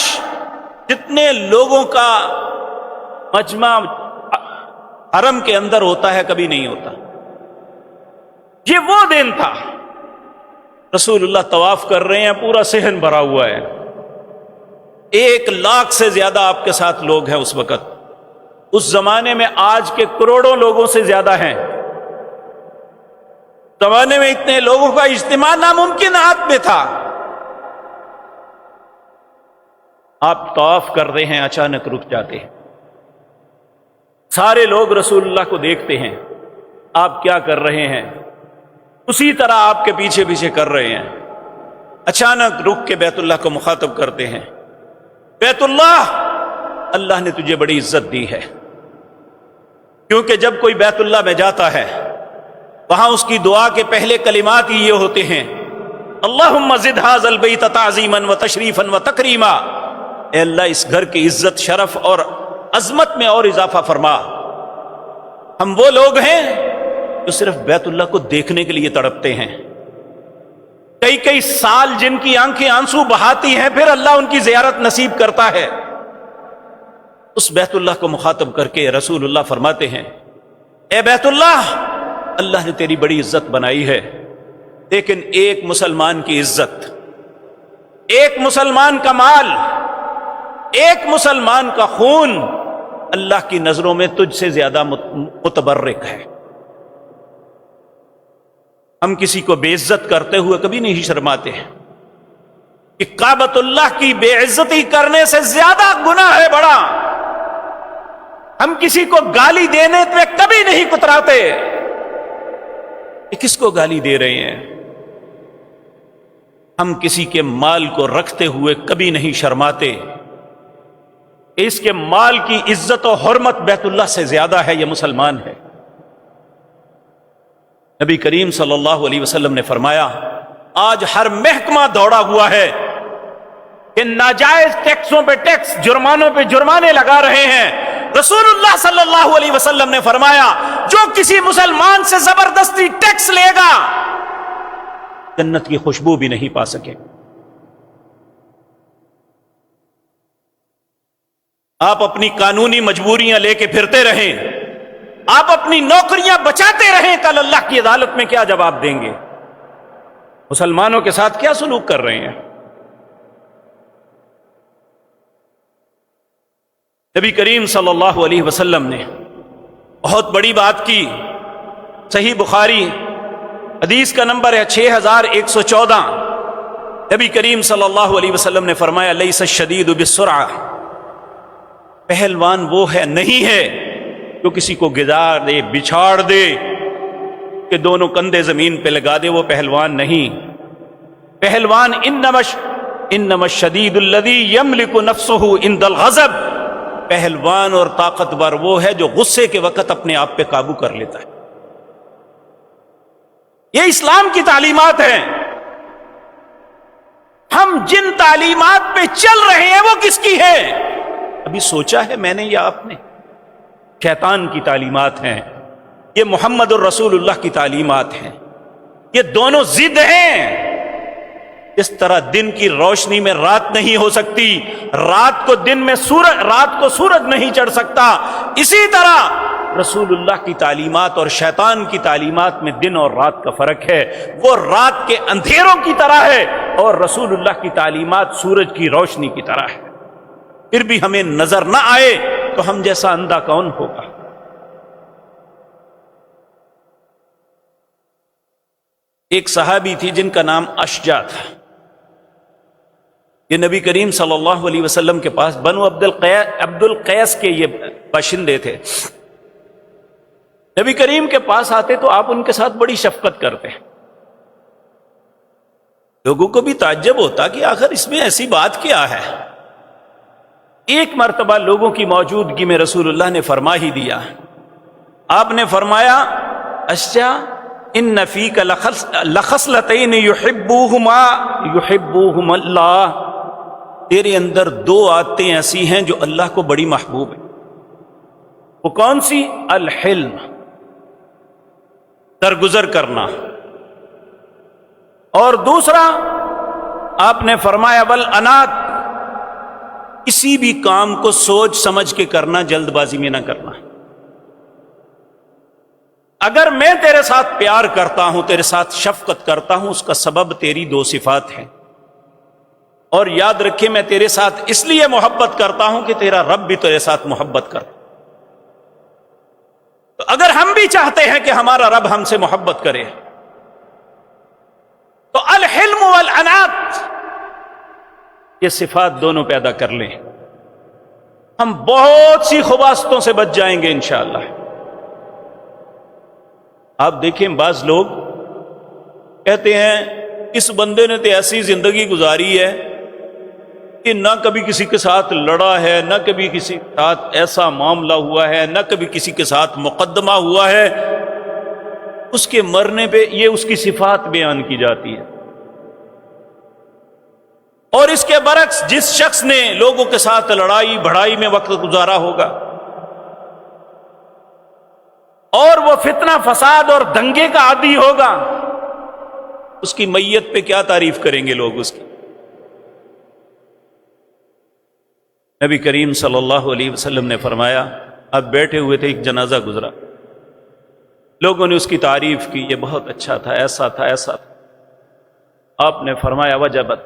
جتنے لوگوں کا مجمع حرم کے اندر ہوتا ہے کبھی نہیں ہوتا۔ یہ وہ دن تھا، رسول اللہ طواف کر رہے ہیں، پورا صحن بھرا ہوا ہے، 1,00,000 سے زیادہ آپ کے ساتھ لوگ ہیں اس وقت۔ اس زمانے میں آج کے کروڑوں لوگوں سے زیادہ ہیں۔ زمانے میں اتنے لوگوں کا اجتماع ناممکن ہاتھ میں تھا۔ آپ طواف کر رہے ہیں، اچانک رک جاتے ہیں، سارے لوگ رسول اللہ کو دیکھتے ہیں، آپ کیا کر رہے ہیں، اسی طرح آپ کے پیچھے پیچھے کر رہے ہیں۔ اچانک رک کے بیت اللہ کو مخاطب کرتے ہیں، بیت اللہ، اللہ نے تجھے بڑی عزت دی ہے، کیونکہ جب کوئی بیت اللہ میں جاتا ہے وہاں اس کی دعا کے پہلے کلمات ہی یہ ہوتے ہیں، اللہم زد ھذا البیت تعظیما وتشریفا وتکریما، اے اللہ اس گھر کی عزت، شرف اور عظمت میں اور اضافہ فرما۔ ہم وہ لوگ ہیں جو صرف بیت اللہ کو دیکھنے کے لیے تڑپتے ہیں، کئی کئی سال جن کی آنکھیں آنسو بہاتی ہیں، پھر اللہ ان کی زیارت نصیب کرتا ہے۔ اس بیت اللہ کو مخاطب کر کے رسول اللہ فرماتے ہیں، اے بیت اللہ، اللہ نے تیری بڑی عزت بنائی ہے، لیکن ایک مسلمان کی عزت، ایک مسلمان کا مال، ایک مسلمان کا خون اللہ کی نظروں میں تجھ سے زیادہ متبرک ہے۔ ہم کسی کو بے عزت کرتے ہوئے کبھی نہیں شرماتے ہیں، کہ کعبۃ اللہ کی بے عزتی کرنے سے زیادہ گناہ ہے بڑا۔ ہم کسی کو گالی دینے پہ کبھی نہیں کتراتے، کس کو گالی دے رہے ہیں؟ ہم کسی کے مال کو رکھتے ہوئے کبھی نہیں شرماتے، اس کے مال کی عزت و حرمت بیت اللہ سے زیادہ ہے، یہ مسلمان ہے۔ نبی کریم صلی اللہ علیہ وسلم نے فرمایا، آج ہر محکمہ دوڑا ہوا ہے کہ ناجائز ٹیکسوں پہ ٹیکس، جرمانوں پہ جرمانے لگا رہے ہیں۔ رسول اللہ صلی اللہ علیہ وسلم نے فرمایا، جو کسی مسلمان سے زبردستی ٹیکس لے گا جنت کی خوشبو بھی نہیں پا سکے۔ آپ اپنی قانونی مجبوریاں لے کے پھرتے رہیں، آپ اپنی نوکریاں بچاتے رہیں، کل اللہ کی عدالت میں کیا جواب دیں گے؟ مسلمانوں کے ساتھ کیا سلوک کر رہے ہیں؟ نبی کریم صلی اللہ علیہ وسلم نے بہت بڑی بات کی۔ صحیح بخاری حدیث کا نمبر ہے 6114۔ نبی کریم صلی اللہ علیہ وسلم نے فرمایا، لیس الشدید بالسرعہ، پہلوان وہ ہے نہیں ہے جو کسی کو گزار دے، بچھاڑ دے، کہ دونوں کندھے زمین پہ لگا دے، وہ پہلوان نہیں۔ پہلوان انما الشدید الذی یملک نفسہ عند الغضب، پہلوان اور طاقتور وہ ہے جو غصے کے وقت اپنے آپ پہ قابو کر لیتا ہے۔ یہ اسلام کی تعلیمات ہیں۔ ہم جن تعلیمات پہ چل رہے ہیں وہ کس کی ہے؟ ابھی سوچا ہے میں نے یا آپ نے؟ شیطان کی تعلیمات ہیں، یہ محمد الرسول اللہ کی تعلیمات ہیں، یہ دونوں ضد ہیں۔ اس طرح دن کی روشنی میں رات نہیں ہو سکتی، رات کو دن میں رات کو سورج نہیں چڑھ سکتا، اسی طرح رسول اللہ کی تعلیمات اور شیطان کی تعلیمات میں دن اور رات کا فرق ہے۔ وہ رات کے اندھیروں کی طرح ہے اور رسول اللہ کی تعلیمات سورج کی روشنی کی طرح ہے۔ پھر بھی ہمیں نظر نہ آئے تو ہم جیسا اندھا کون ہوگا؟ ایک صحابی تھی جن کا نام اشجع تھا، یہ نبی کریم صلی اللہ علیہ وسلم کے پاس بنو عبد القیس کے یہ باشندے تھے۔ نبی کریم کے پاس آتے تو آپ ان کے ساتھ بڑی شفقت کرتے، لوگوں کو بھی تعجب ہوتا کہ آخر اس میں ایسی بات کیا ہے۔ ایک مرتبہ لوگوں کی موجودگی میں رسول اللہ نے فرما ہی دیا۔ آپ نے فرمایا اشجع ان فیک لخصلتین یحبوہما اللہ، تیرے اندر دو عادتیں ایسی ہیں جو اللہ کو بڑی محبوب ہیں۔ وہ کون سی؟ الحلم، درگزر کرنا، اور دوسرا آپ نے فرمایا والانات، کسی بھی کام کو سوچ سمجھ کے کرنا، جلد بازی میں نہ کرنا۔ اگر میں تیرے ساتھ پیار کرتا ہوں، تیرے ساتھ شفقت کرتا ہوں، اس کا سبب تیری دو صفات ہیں، اور یاد رکھے میں تیرے ساتھ اس لیے محبت کرتا ہوں کہ تیرا رب بھی تیرے ساتھ محبت کرتا۔ تو اگر ہم بھی چاہتے ہیں کہ ہمارا رب ہم سے محبت کرے تو الحلم والانات، یہ صفات دونوں پیدا کر لیں، ہم بہت سی خباثتوں سے بچ جائیں گے انشاءاللہ۔ آپ دیکھیں بعض لوگ کہتے ہیں اس بندے نے تو ایسی زندگی گزاری ہے کہ نہ کبھی کسی کے ساتھ لڑا ہے، نہ کبھی کسی کے ساتھ ایسا معاملہ ہوا ہے، نہ کبھی کسی کے ساتھ مقدمہ ہوا ہے، اس کے مرنے پہ یہ اس کی صفات بیان کی جاتی ہے۔ اور اس کے برعکس جس شخص نے لوگوں کے ساتھ لڑائی بڑھائی میں وقت گزارا ہوگا اور وہ فتنہ فساد اور دنگے کا عادی ہوگا، اس کی میت پہ کیا تعریف کریں گے لوگ اس کی؟ نبی کریم صلی اللہ علیہ وسلم نے فرمایا، اب بیٹھے ہوئے تھے، ایک جنازہ گزرا، لوگوں نے اس کی تعریف کی، یہ بہت اچھا تھا، ایسا تھا، ایسا تھا۔ آپ نے فرمایا وجبت۔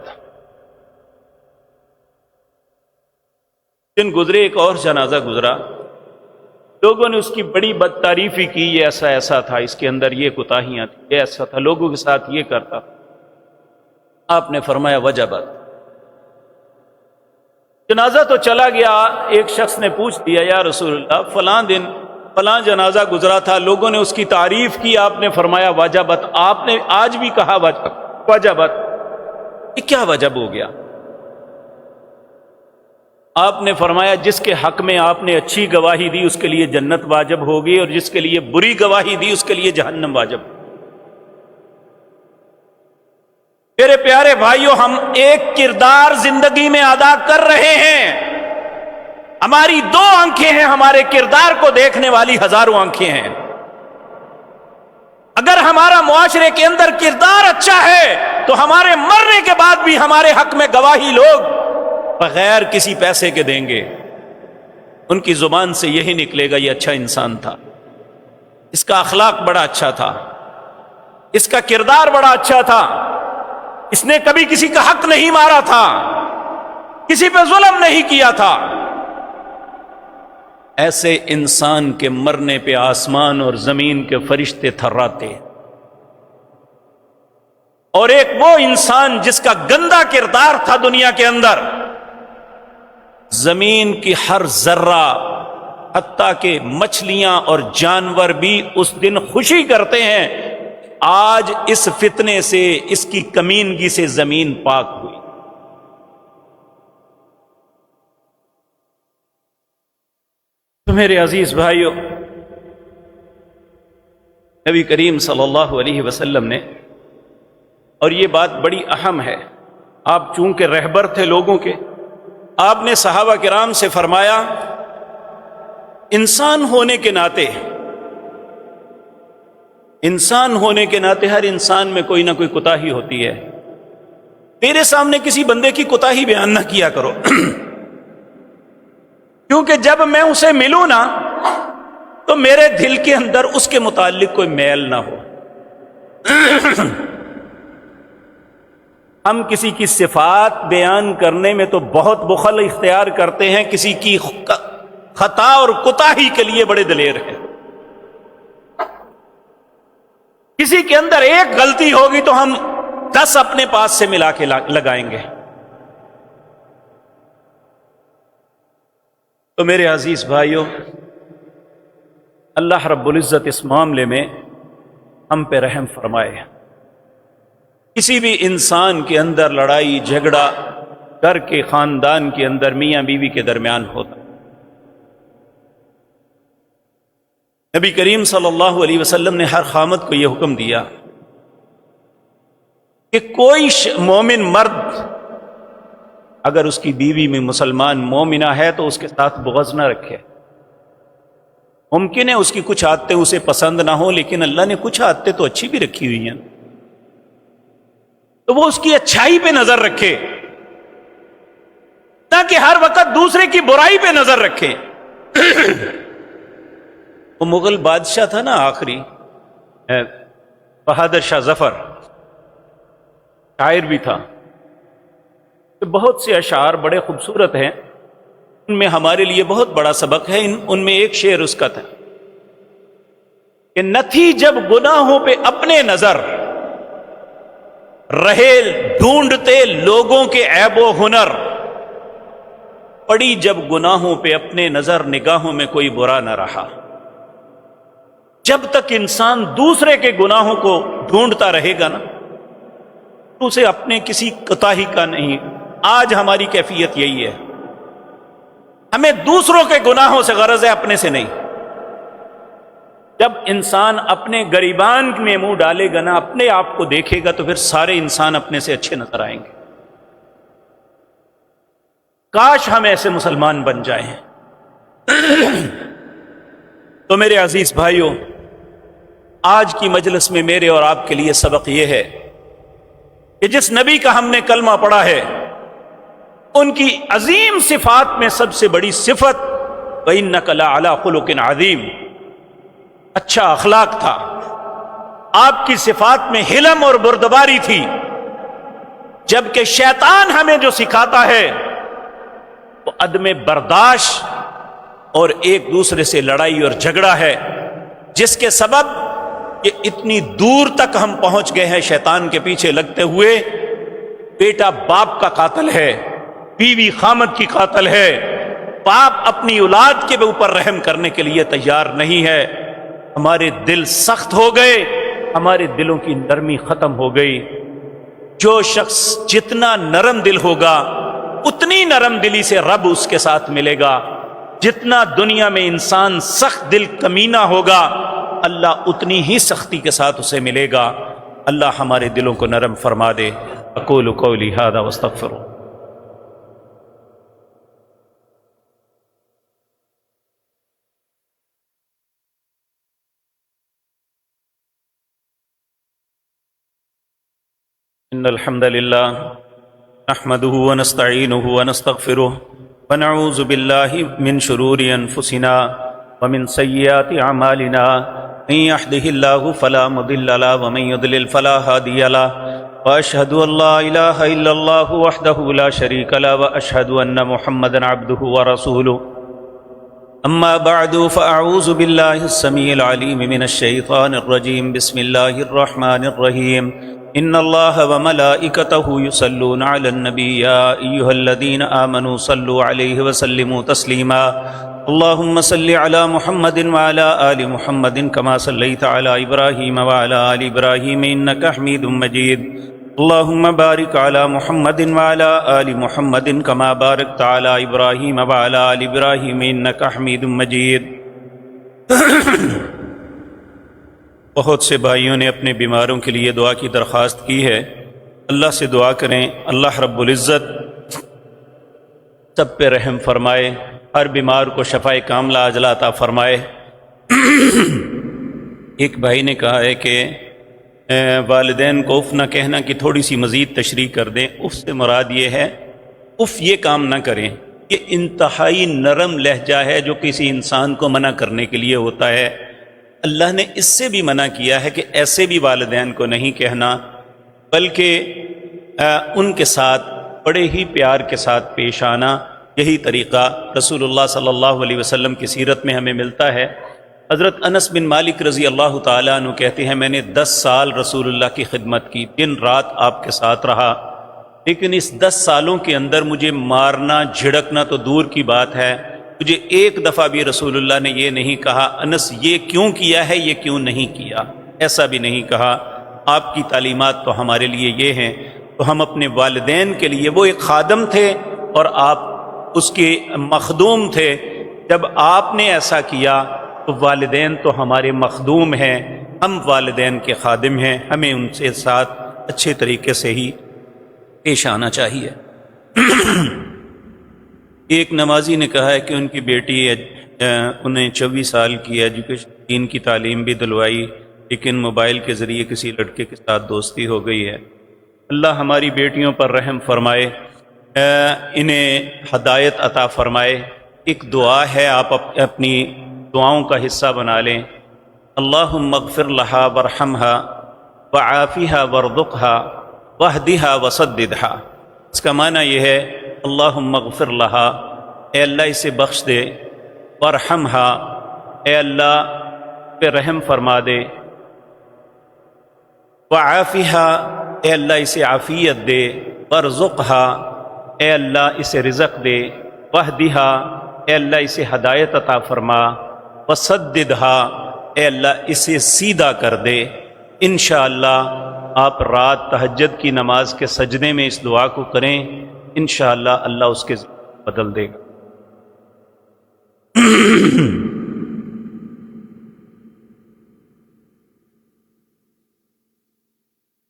دن گزرے، ایک اور جنازہ گزرا، لوگوں نے اس کی بڑی بد تعریفی کی، یہ ایسا ایسا تھا، اس کے اندر یہ کوتاہیاں تھیں، یہ ایسا تھا، لوگوں کے ساتھ یہ کرتا۔ آپ نے فرمایا وجبت۔ جنازہ تو چلا گیا، ایک شخص نے پوچھ دیا یا رسول اللہ فلاں دن فلاں جنازہ گزرا تھا، لوگوں نے اس کی تعریف کی، آپ نے فرمایا وجبت۔ آپ نے آج بھی کہا وجبت، یہ کیا وجب ہو گیا؟ آپ نے فرمایا جس کے حق میں آپ نے اچھی گواہی دی اس کے لیے جنت واجب ہوگی، اور جس کے لیے بری گواہی دی اس کے لیے جہنم واجب۔ میرے پیارے بھائیوں، ہم ایک کردار زندگی میں ادا کر رہے ہیں، ہماری دو آنکھیں ہیں، ہمارے کردار کو دیکھنے والی ہزاروں آنکھیں ہیں۔ اگر ہمارا معاشرے کے اندر کردار اچھا ہے تو ہمارے مرنے کے بعد بھی ہمارے حق میں گواہی لوگ بغیر کسی پیسے کے دیں گے، ان کی زبان سے یہی نکلے گا یہ اچھا انسان تھا، اس کا اخلاق بڑا اچھا تھا، اس کا کردار بڑا اچھا تھا، اس نے کبھی کسی کا حق نہیں مارا تھا، کسی پہ ظلم نہیں کیا تھا۔ ایسے انسان کے مرنے پہ آسمان اور زمین کے فرشتے تھراتے، اور ایک وہ انسان جس کا گندا کردار تھا دنیا کے اندر، زمین کی ہر ذرہ حتیٰ کہ مچھلیاں اور جانور بھی اس دن خوشی کرتے ہیں آج اس فتنے سے، اس کی کمینگی سے زمین پاک ہوئی۔ تو میرے عزیز بھائیو، نبی کریم صلی اللہ علیہ وسلم نے، اور یہ بات بڑی اہم ہے، آپ چونکہ رہبر تھے لوگوں کے، آپ نے صحابہ کرام سے فرمایا انسان ہونے کے ناطے ہر انسان میں کوئی نہ کوئی کوتاہی ہوتی ہے، میرے سامنے کسی بندے کی کوتاہی بیان نہ کیا کرو کیونکہ جب میں اسے ملوں نا تو میرے دل کے اندر اس کے متعلق کوئی میل نہ ہو۔ ہم کسی کی صفات بیان کرنے میں تو بہت بخل اختیار کرتے ہیں، کسی کی خطا اور کوتاہی کے لیے بڑے دلیر ہیں۔ کسی کے اندر ایک غلطی ہوگی تو ہم 10 اپنے پاس سے ملا کے لگائیں گے۔ تو میرے عزیز بھائیوں، اللہ رب العزت اس معاملے میں ہم پہ رحم فرمائے۔ کسی بھی انسان کے اندر لڑائی جھگڑا گھر کے خاندان کے اندر میاں بیوی کے درمیان ہوتا. نبی کریم صلی اللہ علیہ وسلم نے ہر خامد کو یہ حکم دیا کہ کوئی مومن مرد اگر اس کی بیوی میں مسلمان مومنہ ہے تو اس کے ساتھ بغض نہ رکھے. ممکن ہے اس کی کچھ عادتیں اسے پسند نہ ہوں، لیکن اللہ نے کچھ عادتیں تو اچھی بھی رکھی ہوئی ہیں، تو وہ اس کی اچھائی پہ نظر رکھے، تاکہ ہر وقت دوسرے کی برائی پہ نظر رکھے. وہ مغل بادشاہ تھا نا آخری، بہادر شاہ ظفر، شاعر بھی تھا. بہت سے اشعار بڑے خوبصورت ہیں، ان میں ہمارے لیے بہت بڑا سبق ہے. ان میں ایک شعر اس کا تھا کہ نہ تھی جب گناہوں پہ اپنے نظر، رہے ڈھونڈتے لوگوں کے عیب و ہنر، پڑی جب گناہوں پہ اپنے نظر، نگاہوں میں کوئی برا نہ رہا. جب تک انسان دوسرے کے گناہوں کو ڈھونڈتا رہے گا نا، تو اسے اپنے کسی کوتاہی کا نہیں. آج ہماری کیفیت یہی ہے، ہمیں دوسروں کے گناہوں سے غرض ہے، اپنے سے نہیں. جب انسان اپنے گریبان میں منہ ڈالے گا نا، اپنے آپ کو دیکھے گا، تو پھر سارے انسان اپنے سے اچھے نظر آئیں گے. کاش ہم ایسے مسلمان بن جائیں. تو میرے عزیز بھائیوں، آج کی مجلس میں میرے اور آپ کے لیے سبق یہ ہے کہ جس نبی کا ہم نے کلمہ پڑھا ہے، ان کی عظیم صفات میں سب سے بڑی صفت وَإِنَّكَ لَعَلَىٰ خُلُقٍ عَظِيمٍ، اچھا اخلاق تھا. آپ کی صفات میں حلم اور بردباری تھی. جبکہ شیطان ہمیں جو سکھاتا ہے وہ عدم برداشت اور ایک دوسرے سے لڑائی اور جھگڑا ہے، جس کے سبب کہ اتنی دور تک ہم پہنچ گئے ہیں شیطان کے پیچھے لگتے ہوئے. بیٹا باپ کا قاتل ہے، بیوی خامد کی قاتل ہے، باپ اپنی اولاد کے اوپر رحم کرنے کے لیے تیار نہیں ہے. ہمارے دل سخت ہو گئے، ہمارے دلوں کی نرمی ختم ہو گئی. جو شخص جتنا نرم دل ہوگا اتنی نرم دلی سے رب اس کے ساتھ ملے گا. جتنا دنیا میں انسان سخت دل کمینہ ہوگا، اللہ اتنی ہی سختی کے ساتھ اسے ملے گا. اللہ ہمارے دلوں کو نرم فرما دے. اقول قولی ھذا واستغفر. ان الحمد للہ نحمده ونستعینه ونستغفره ونعوذ باللہ من شرور انفسنا ومن سیئات اعمالنا، من يهده الله فلا مضل له ومن يضلل فلا هادي له، واشهد ان لا اله الا الله وحده لا شريك له، واشهد ان محمدا عبده ورسوله. اما بعد فاعوذ باللہ السمیع العلیم من الشیطان الرجیم. بسم اللہ الرحمن الرحیم. ان اللہ وملائکتہ یصلون علی النبی یا ایھا الذین آمنوا صلوا علیہ وسلموا تسلیما. اللہم صل علی محمد وعلی آل محمد کما صلیت علی ابراہیم وعلی آل ابراہیم انک حمید مجید. اللہم بارک علی محمد وعلی آل محمد کما بارکت علی ابراہیم وعلی آل ابراہیم انک حمید مجید. بہت سے بھائیوں نے اپنے بیماروں کے لیے دعا کی درخواست کی ہے. اللہ سے دعا کریں اللہ رب العزت سب پہ رحم فرمائے، ہر بیمار کو شفائے کاملہ عاجلہ عطا فرمائے. ایک بھائی نے کہا ہے کہ والدین کو اف نہ کہنا کہ تھوڑی سی مزید تشریح کر دیں. اف سے مراد یہ ہے اف یہ کام نہ کریں. یہ انتہائی نرم لہجہ ہے جو کسی انسان کو منع کرنے کے لیے ہوتا ہے. اللہ نے اس سے بھی منع کیا ہے کہ ایسے بھی والدین کو نہیں کہنا، بلکہ ان کے ساتھ بڑے ہی پیار کے ساتھ پیش آنا. یہی طریقہ رسول اللہ صلی اللہ علیہ وسلم کی سیرت میں ہمیں ملتا ہے. حضرت انس بن مالک رضی اللہ تعالیٰ عنہ کہتے ہیں میں نے 10 سال رسول اللہ کی خدمت کی، دن رات آپ کے ساتھ رہا، لیکن اس 10 سالوں کے اندر مجھے مارنا جھڑکنا تو دور کی بات ہے، مجھے ایک دفعہ بھی رسول اللہ نے یہ نہیں کہا انس یہ کیوں کیا ہے، یہ کیوں نہیں کیا، ایسا بھی نہیں کہا. آپ کی تعلیمات تو ہمارے لیے یہ ہیں۔ تو ہم اپنے والدین کے لیے، وہ ایک خادم تھے اور آپ اس کے مخدوم تھے، جب آپ نے ایسا کیا تو والدین تو ہمارے مخدوم ہیں، ہم والدین کے خادم ہیں، ہمیں ان سے ساتھ اچھے طریقے سے ہی پیش آنا چاہیے۔ ایک نمازی نے کہا ہے کہ ان کی بیٹی انہیں 24 سال کی ایجوکیشن دین کی تعلیم بھی دلوائی، لیکن موبائل کے ذریعے کسی لڑکے کے ساتھ دوستی ہو گئی ہے۔ اللہ ہماری بیٹیوں پر رحم فرمائے، انہیں ہدایت عطا فرمائے۔ ایک دعا ہے، آپ اپنی دعاؤں کا حصہ بنا لیں۔ اللہم اغفر لہا ورحمہا وعافیہا وارزقہا واہدہا وسددہا۔ اس کا معنی یہ ہے، اللہم اغفر لہا، اے اللہ اسے بخش دے، وارحمہا، اے اللہ پہ رحم فرما دے، وعافیہا، اے اللہ اسے عافیت دے، وارزقہا، اے اللہ اسے رزق دے، واہدہا، اے اللہ اسے ہدایت عطا فرما، وسددہا، اے اللہ اسے سیدھا کر دے۔ انشاءاللہ آپ رات تہجد کی نماز کے سجدے میں اس دعا کو کریں، انشاءاللہ اللہ اس کے زندگی بدل دے گا۔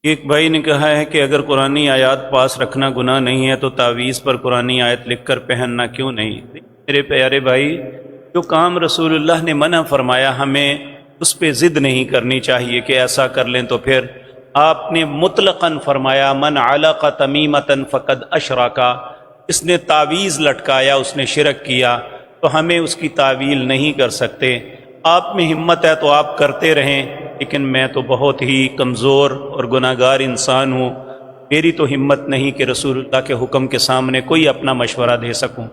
ایک بھائی نے کہا ہے کہ اگر قرآنی آیات پاس رکھنا گناہ نہیں ہے تو تعویذ پر قرآنی آیت لکھ کر پہننا کیوں نہیں؟ میرے پیارے بھائی، جو کام رسول اللہ نے منع فرمایا ہمیں اس پہ ضد نہیں کرنی چاہیے کہ ایسا کر لیں تو پھر آپ نے مطلقاً فرمایا من علق تمیمۃ فقد اشرکا، اس نے تعویذ لٹکایا اس نے شرک کیا، تو ہمیں اس کی تعویل نہیں کر سکتے۔ آپ میں ہمت ہے تو آپ کرتے رہیں، لیکن میں تو بہت ہی کمزور اور گناہگار انسان ہوں، میری تو ہمت نہیں کہ رسول اللہ کے حکم کے سامنے کوئی اپنا مشورہ دے سکوں۔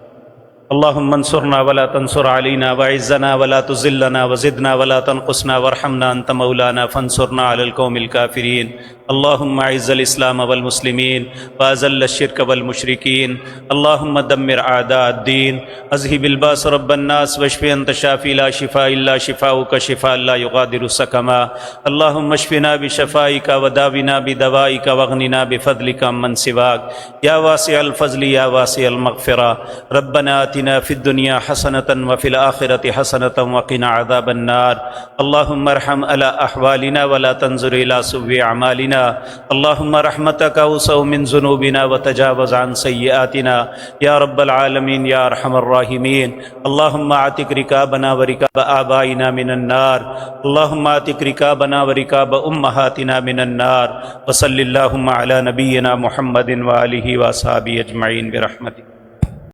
اللہم انصرنا ولا تنصر علینا وعزنا ولا تذلنا وزدنا ولا تنقصنا وارحمنا انت مولانا فانصرنا علی القوم الکافرین۔ اللہم اعز الاسلام والمسلمین واذل الشرک والمشرکین، اللہم دمر اعداء الدین، اذہب الباس رب الناس واشف انت شافی لا شفاء الا شفاؤک شفاء لا یغادر سقما، اللہم اشفنا بشفائک وداونا بدوائک واغننا بفضلک عمن سواک، یا واسع الفضل یا واسع المغفرہ، ربنا آتنا فی الدنیا حسنۃ وفی الآخرۃ حسنۃ وقنا عذاب النار، اللہم ارحم علی احوالنا ولا تنظر الی سوء اعمالنا، اللہم رحمتک اوسع من ذنوبنا وتجاوز عن سیئاتنا یا رب العالمین یا ارحم الراحمین، اللہم اعتق رقابنا ورقاب آبائنا من النار، اللہم اعتق رقابنا ورقاب امہاتنا من النار، وصلی اللہم علی نبینا محمد وآلہ وصحبہ اجمعین برحمتک۔